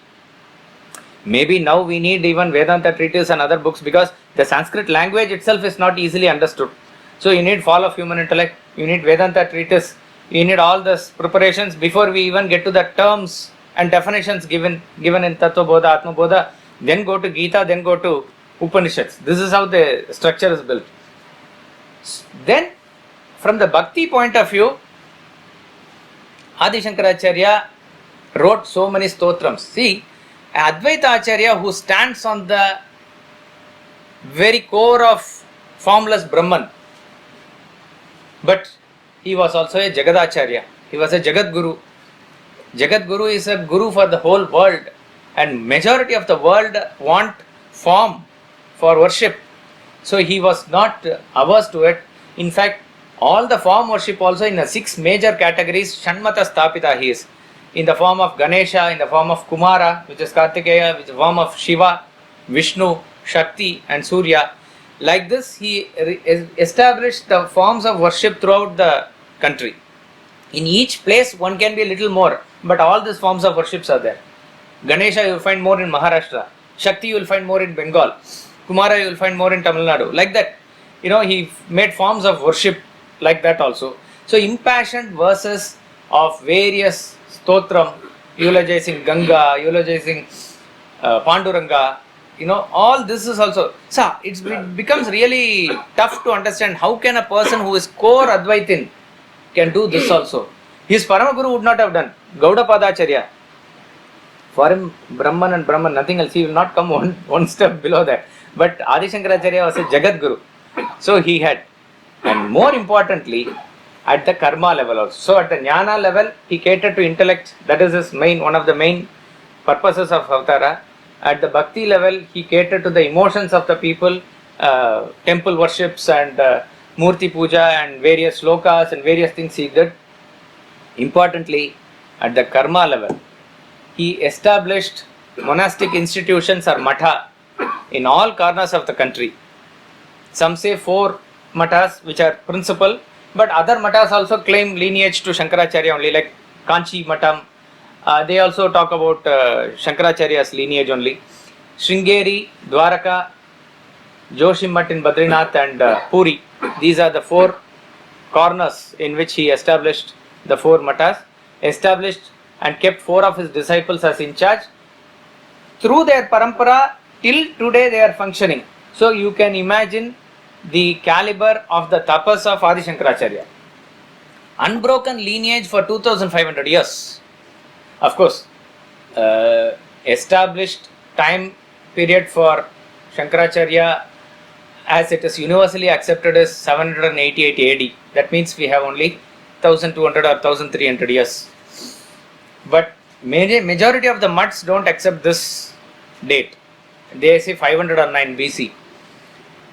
[SPEAKER 3] Maybe now we need even Vedanta treatises and other books, because the Sanskrit language itself is not easily understood. So you need Fall of Human Intellect, you need Vedanta treatise, you need all these preparations before we even get to the terms and definitions given in Tattva Bodha, Atma Bodha, then go to Gita, then go to Upanishads. This is how the structure is built. Then, from the Bhakti point of view, Adi Shankaracharya wrote so many stotrams. See, Advaita Acharya who stands on the very core of formless Brahman, but he was also a Jagadacharya. He was a Jagat Guru. Jagat Guru is a guru for the whole world, and majority of the world want form for worship. So he was not averse to it. In fact, all the form worship also in the 6 major categories, Shanmata Stapita he is. In the form of Ganesha, in the form of Kumara, which is Kartikeya, which is the form of Shiva, Vishnu, Shakti and Surya. Like this, he established the forms of worship throughout the country. In each place, one can be a little more, but all these forms of worships are there. Ganesha you will find more in Maharashtra. Shakti you will find more in Bengal. Kumara you will find more in Tamil Nadu. Like that, he made forms of worship like that also. So impassioned verses of various stotram, eulogizing Ganga, eulogizing Panduranga, all this is also. So it becomes really tough to understand how can a person who is core Advaitin can do this also. His Paramaguru would not have done. Gaudapadacharya, for him Brahman and Brahman, nothing else. He will not come one step below that. But Adi Shankaracharya was a Jagat Guru. So he had, and more importantly, at the karma level also. So at the jnana level, he catered to intellect. That is his one of the main purposes of Avatara. At the bhakti level, he catered to the emotions of the people, temple worships and murti puja and various slokas and various things he did. Importantly, at the karma level, he established monastic institutions or matha in all corners of the country. Some say 4 mathas which are principal, but other mathas also claim lineage to Shankaracharya only, like Kanchi Matam. They also talk about Shankaracharya's lineage only. Sringeri, Dwaraka, Joshimath in Badrinath and Puri. These are the 4 corners in which he established the 4 mathas. Established and kept 4 of his disciples as in charge. Through their parampara, till today they are functioning. So you can imagine the caliber of the tapas of Adi Shankaracharya. unbroken lineage for 2500 years. Of course, established time period for Shankaracharya as it is universally accepted is 788 AD. That means we have only 1200 or 1300 years. But majority of the mutts don't accept this date. They say 509 BC,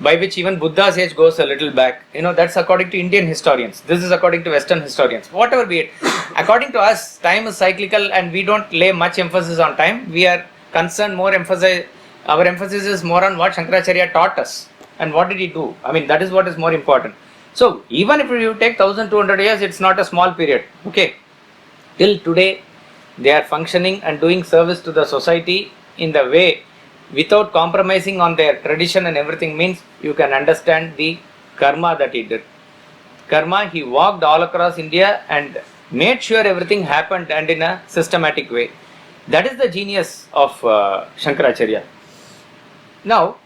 [SPEAKER 3] by which even Buddha's age goes a little back. That's according to Indian historians. This is according to Western historians. Whatever be it, according to us, time is cyclical and we don't lay much emphasis on time. We are concerned our emphasis is more on what Shankaracharya taught us and what did he do. That is what is more important. So, even if you take 1200 years, it's not a small period. Okay. Till today, they are functioning and doing service to the society in the way without compromising on their tradition and everything. Means you can understand the karma that he did. Karma, he walked all across India and made sure everything happened and in a systematic way. That is the genius of Shankaracharya. Now,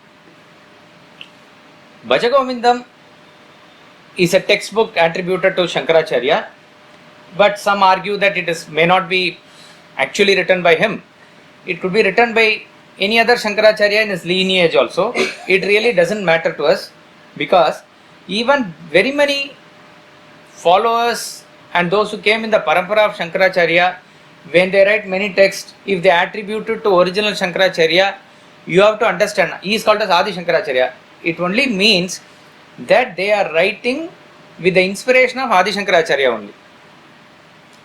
[SPEAKER 3] Bhaja Govindam is a textbook attributed to Shankaracharya, but some argue that it may not be actually written by him. It could be written by any other Shankaracharya in his lineage also. It really doesn't matter to us, because even very many followers and those who came in the parampara of Shankaracharya, when they write many texts, if they attribute it to original Shankaracharya, you have to understand, he is called as Adi Shankaracharya. It only means that they are writing with the inspiration of Adi Shankaracharya only.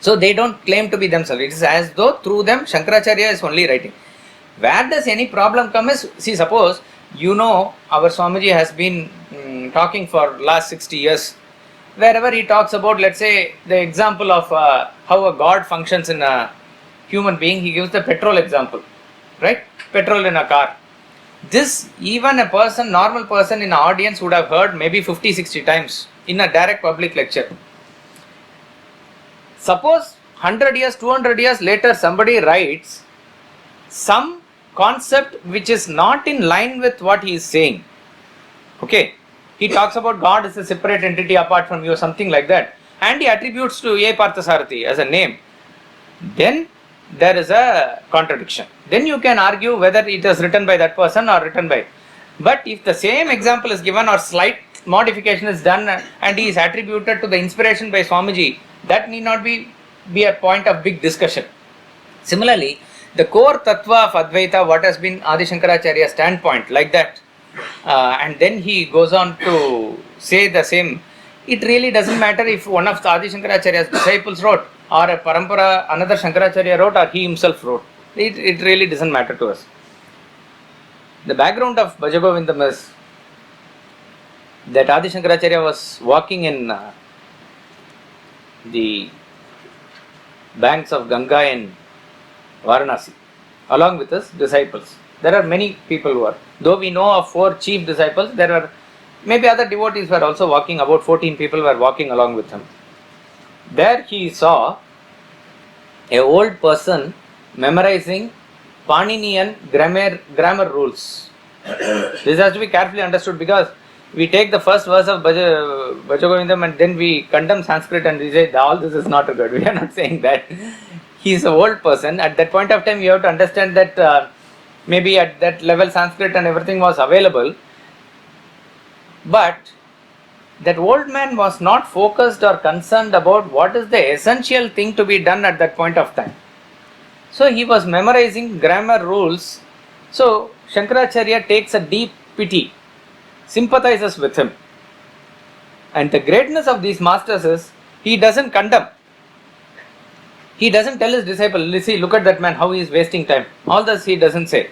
[SPEAKER 3] So they don't claim to be themselves. It is as though through them Shankaracharya is only writing. Where does any problem come is, see, suppose our Swamiji has been talking for last 60 years. Wherever he talks about, let's say, the example of how a god functions in a human being, he gives the petrol example, right? Petrol in a car. This, even a person, normal person in an audience would have heard maybe 50-60 times in a direct public lecture. Suppose 100 years, 200 years later, somebody writes some concept which is not in line with what he is saying. Okay, he talks about God as a separate entity apart from you, something like that, and he attributes to A. Parthasarathi as a name. Then there is a contradiction. Then you can argue whether it is written by that person or written by. But if the same example is given or slight modification is done and he is attributed to the inspiration by Swamiji, that need not be a point of big discussion. Similarly, the core tattva of Advaita, what has been Adi Shankaracharya's standpoint, like that, and then he goes on to say the same. It really doesn't matter if one of the Adi Shankaracharya's disciples wrote, or a parampara, another Shankaracharya wrote, or he himself wrote. It really doesn't matter to us. The background of Bhaja Govindam is that Adi Shankaracharya was walking in the banks of Ganga in Varanasi along with his disciples. There are many people who are, though we know of 4 chief disciples, there are maybe other devotees were also walking, about 14 people were walking along with him. There he saw a old person memorizing Paninian grammar rules. This has to be carefully understood, because we take the first verse of Bhaja Govindam and then we condemn Sanskrit and we say all this is not good. We are not saying that. He is an old person. At that point of time, you have to understand that maybe at that level Sanskrit and everything was available. But that old man was not focused or concerned about what is the essential thing to be done at that point of time. So he was memorizing grammar rules. So Shankaracharya takes a deep pity, sympathizes with him. And the greatness of these masters is, he doesn't condemn. He doesn't tell his disciple, see, look at that man, how he is wasting time. All this he doesn't say.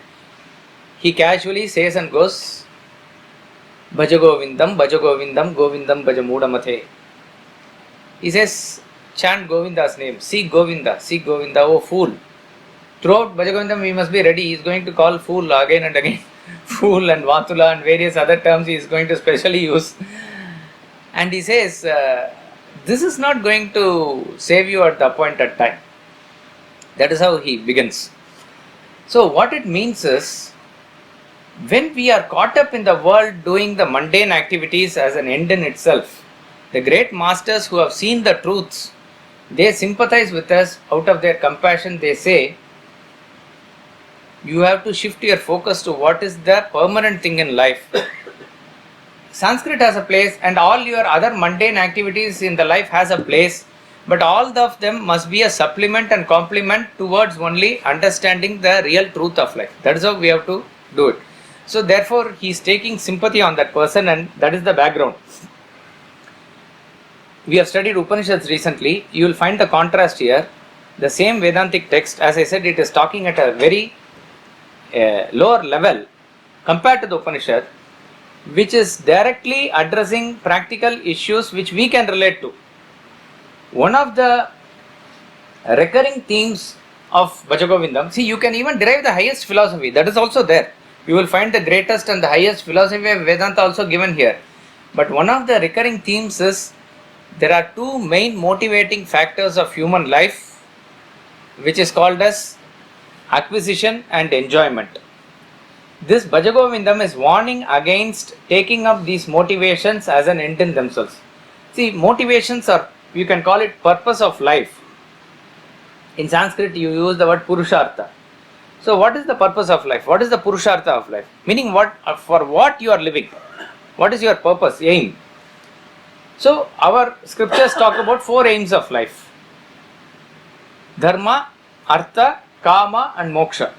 [SPEAKER 3] He casually says and goes, Bhaja Govindam, Govindam Bhaja Mudamathe. He says, chant Govinda's name, seek Govinda, oh fool. Throughout Bhaja Govindam we must be ready. He is going to call fool again and again. Fool and Vatula and various other terms he is going to specially use. And he says, this is not going to save you at the appointed time. That is how he begins. So what it means is, when we are caught up in the world doing the mundane activities as an end in itself, The great masters who have seen the truths, they sympathize with us out of their compassion. They say, you have to shift your focus to what is the permanent thing in life. Sanskrit has a place, and all your other mundane activities in the life has a place, but all of them must be a supplement and complement towards only understanding the real truth of life. That is how we have to do it. So therefore he is taking sympathy on that person, and that is the background. We have studied Upanishads recently. You will find the contrast here. The same Vedantic text, as I said, it is talking at a very lower level compared to the Upanishad, which is directly addressing practical issues which we can relate to. One of the recurring themes of Bhaja Govindam, see, you can even derive the highest philosophy, that is also there. You will find the greatest and the highest philosophy of Vedanta also given here. But one of the recurring themes is there are two main motivating factors of human life, which is called as acquisition and enjoyment. This Bhaja Govindam is warning against taking up these motivations as an end in themselves. See, motivations are, you can call it purpose of life. In Sanskrit you use the word Purushartha. So what is the purpose of life? What is the Purushartha of life? Meaning what, for what you are living. What is your purpose, aim? So our scriptures talk about four aims of life. Dharma, Artha, Kama and Moksha.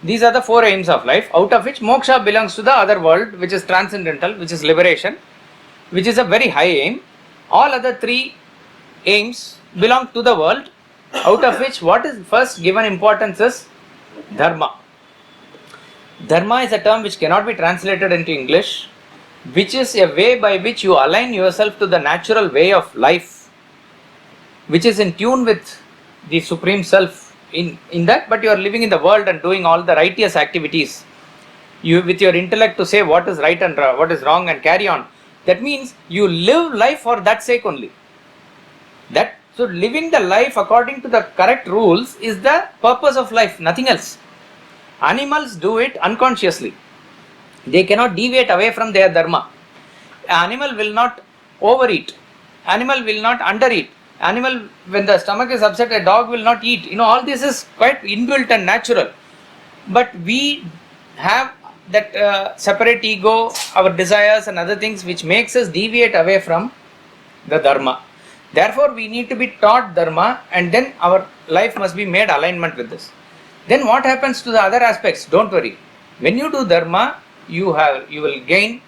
[SPEAKER 3] These are the four aims of life, out of which Moksha belongs to the other world, which is transcendental, which is liberation, which is a very high aim. All other three aims belong to the world, out of which what is first given importance is Dharma. Dharma is a term which cannot be translated into English, which is a way by which you align yourself to the natural way of life, which is in tune with the Supreme Self in that, but you are living in the world and doing all the righteous activities. You with your intellect to say what is right and what is wrong and carry on. That means you live life for that sake only. So living the life according to the correct rules is the purpose of life, nothing else. Animals do it unconsciously. They cannot deviate away from their dharma. An animal will not overeat. Animal will not undereat. Animal, when the stomach is upset, a dog will not eat. All this is quite inbuilt and natural. But we have that separate ego, our desires and other things which makes us deviate away from the dharma. Therefore, we need to be taught dharma, and then our life must be made alignment with this. Then what happens to the other aspects? Don't worry. When you do dharma, you will gain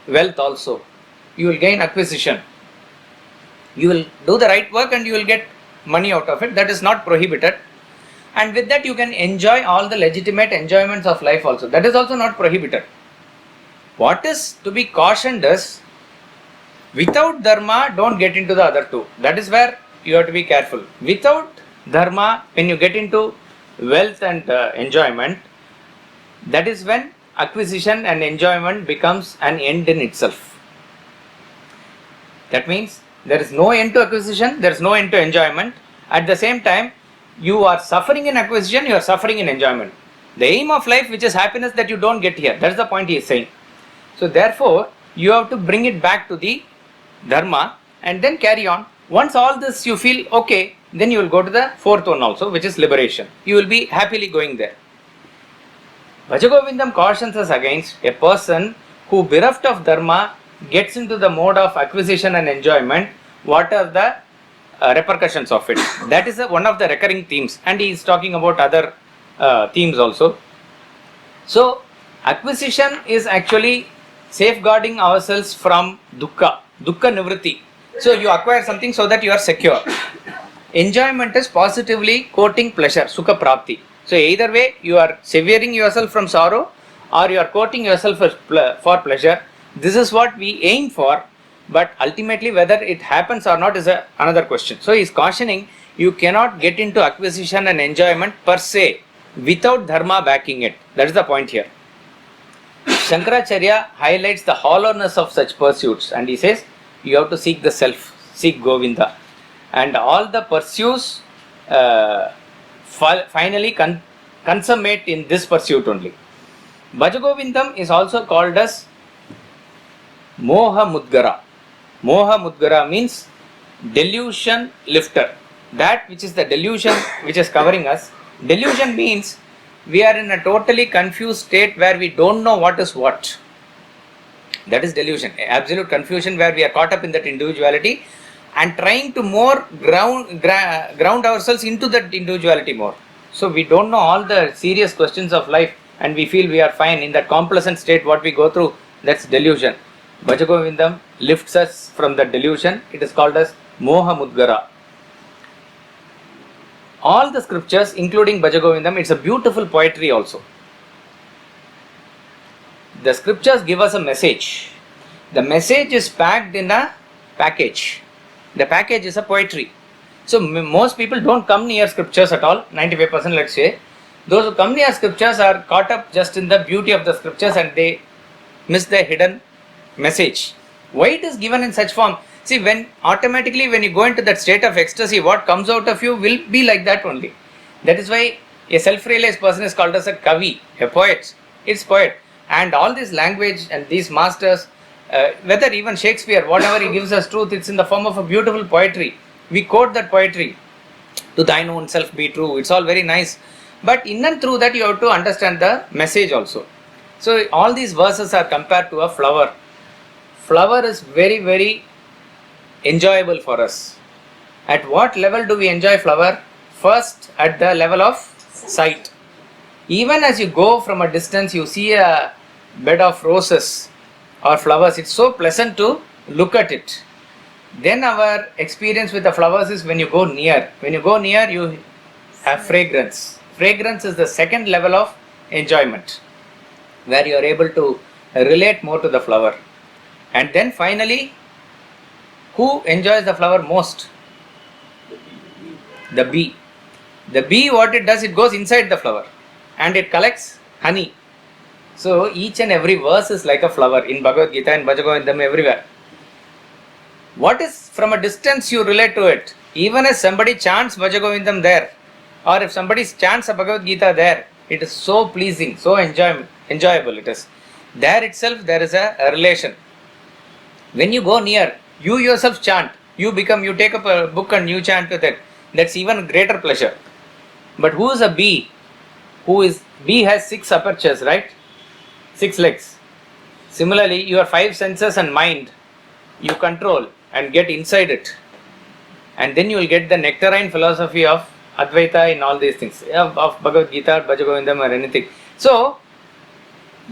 [SPEAKER 3] wealth also. You will gain acquisition. You will do the right work and you will get money out of it. That is not prohibited. And with that you can enjoy all the legitimate enjoyments of life also. That is also not prohibited. What is to be cautioned is, without dharma, don't get into the other two. That is where you have to be careful. Without dharma, when you get into wealth and enjoyment, that is when acquisition and enjoyment becomes an end in itself. That means there is no end to acquisition, there is no end to enjoyment. At the same time, you are suffering in acquisition, you are suffering in enjoyment. The aim of life, which is happiness, that you don't get here. That is the point he is saying. So therefore, you have to bring it back to the dharma and then carry on. Once all this you feel okay, then you will go to the fourth one also, which is liberation. You will be happily going there. Bhaja Govindam cautions us against a person who, bereft of dharma, gets into the mode of acquisition and enjoyment. What are the repercussions of it? That is one of the recurring themes, and he is talking about other themes also. So acquisition is actually safeguarding ourselves from dukkha nivritti. So you acquire something so that you are secure. Enjoyment is positively courting pleasure, sukha prapti. So either way, you are severing yourself from sorrow or you are courting yourself for pleasure. This is what we aim for, but ultimately whether it happens or not is another question. So he is cautioning, you cannot get into acquisition and enjoyment per se without dharma backing it. That is the point here. Shankaracharya highlights the hollowness of such pursuits, and he says you have to seek the self, seek Govinda, and all the pursuits finally consummate in this pursuit only. Bhaja Govindam is also called as Moha Mudgara. Moha Mudgara means delusion lifter. That which is the delusion which is covering us. Delusion means we are in a totally confused state where we don't know what is what. That is delusion. Absolute confusion where we are caught up in that individuality and trying to more ground ourselves into that individuality more. So we don't know all the serious questions of life and we feel we are fine in that complacent state what we go through. That's delusion. Bhaja Govindam lifts us from the delusion. It is called as Moha Mudgara. All the scriptures, including Bhaja Govindam, it's a beautiful poetry also. The scriptures give us a message. The message is packed in a package. The package is a poetry. So most people don't come near scriptures at all, 95% let's say. Those who come near scriptures are caught up just in the beauty of the scriptures and they miss the hidden message. Why it is given in such form? See, when you go into that state of ecstasy, what comes out of you will be like that only. That is why a self-realized person is called as a kavi, a poet. It's poet. And all this language and these masters, whether even Shakespeare, whatever he gives us truth, it's in the form of a beautiful poetry. We quote that poetry. To thine own self be true. It's all very nice. But in and through that you have to understand the message also. So all these verses are compared to a flower. Flower is very, very enjoyable for us. At what level do we enjoy flower? First, at the level of sight. Even as you go from a distance, you see a bed of roses or flowers. It's so pleasant to look at it. Then our experience with the flowers is when you go near. When you go near, you have fragrance. Fragrance is the second level of enjoyment, where you are able to relate more to the flower. And then finally, who enjoys the flower most? The bee. The bee, what it does, it goes inside the flower and it collects honey. So each and every verse is like a flower in Bhagavad Gita and Bhaja Govindam, everywhere. What is from a distance you relate to it? Even as somebody chants Bhaja Govindam there, or if somebody chants a Bhagavad Gita there, it is so pleasing, so enjoyable it is. There itself there is a relation. When you go near, you yourself chant, you take up a book and you chant with it. That's even greater pleasure. But who is a bee? Bee has 6 apertures, right? 6 legs. Similarly, your 5 senses and mind, you control and get inside it. And then you will get the nectarine philosophy of Advaita in all these things, of Bhagavad Gita, Bhaja Govindam or anything. So,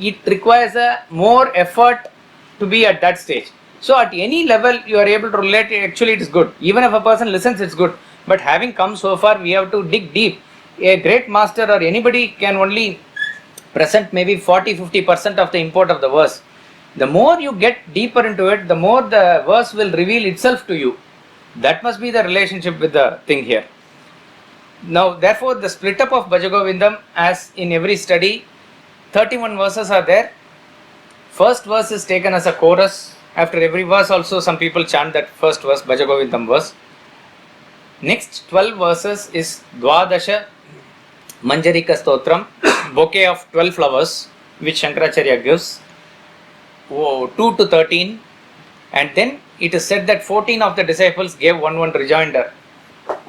[SPEAKER 3] it requires a more effort to be at that stage. So, at any level you are able to relate, actually it is good. Even if a person listens, it's good. But having come so far, we have to dig deep. A great master or anybody can only present maybe 40-50% of the import of the verse. The more you get deeper into it, the more the verse will reveal itself to you. That must be the relationship with the thing here. Now, therefore, the split up of Bhaja Govindam, as in every study, 31 verses are there. First verse is taken as a chorus. After every verse also some people chant that first verse, Bhaja Govindam verse. Next 12 verses is Dwadasha Manjarika Stotram, bouquet of 12 flowers, which Shankaracharya gives, 2 to 13, and then it is said that 14 of the disciples gave one rejoinder.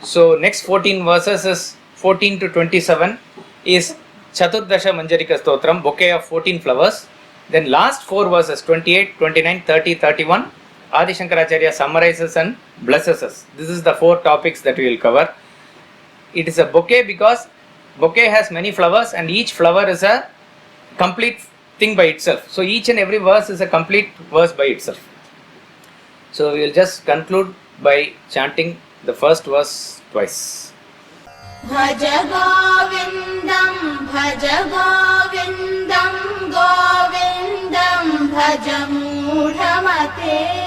[SPEAKER 3] So next 14 verses is 14 to 27 is Chaturdasha Manjarika Stotram, bouquet of 14 flowers. Then last 4 verses, 28, 29, 30, 31, Adi Shankaracharya summarizes and blesses us. This is the 4 topics that we will cover. It is a bouquet because bouquet has many flowers and each flower is a complete thing by itself. So each and every verse is a complete verse by itself. So we will just conclude by chanting the first verse twice.
[SPEAKER 2] Bhaja Govindam, Bhaja Govindam, Govindam, Bhaja Mudhamate.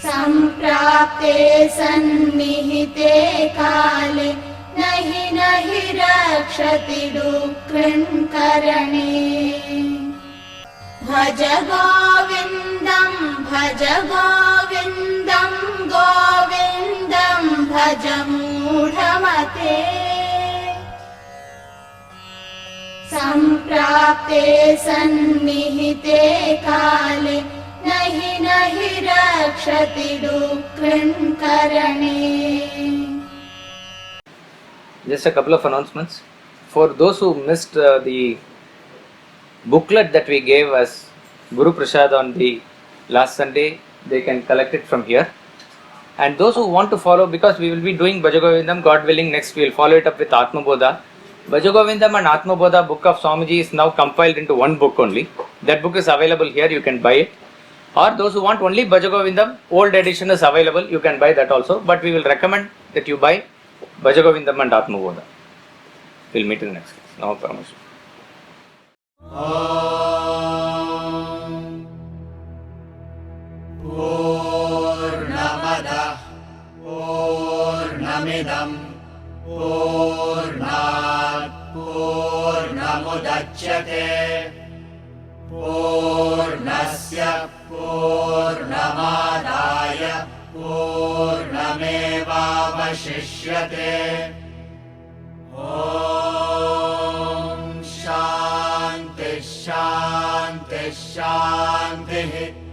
[SPEAKER 2] Samprapte sannihite kale, nahi nahi rakshati dukran karane. Bhaja Govindam, Bhaja Govindam, Govindam, Bhaja Mudhamate. Samprapte sannihite kale, नहि नहि रक्षति दुःकृन्करणे.
[SPEAKER 3] Just a couple of announcements. For those who missed the booklet that we gave as Guru Prasad on the last Sunday, they can collect it from here. And those who want to follow, because we will be doing Bhaja Govindam, God willing, next we will follow it up with Atma Bodha. Bhaja Govindam and Atma Bodha book of Swamiji is now compiled into one book only. That book is available here, you can buy it. Or those who want only Bhaja Govindam, old edition is available, you can buy that also. But we will recommend that you buy Bhaja Govindam and Atma Bodha. We will meet in the next class. Namo Paramashu.
[SPEAKER 1] Poornam Poornamidam Poornat Poornamudachyate Poornasya Poornamadaya Poornamevavashishyate. Om Shanti Shanti Shanti.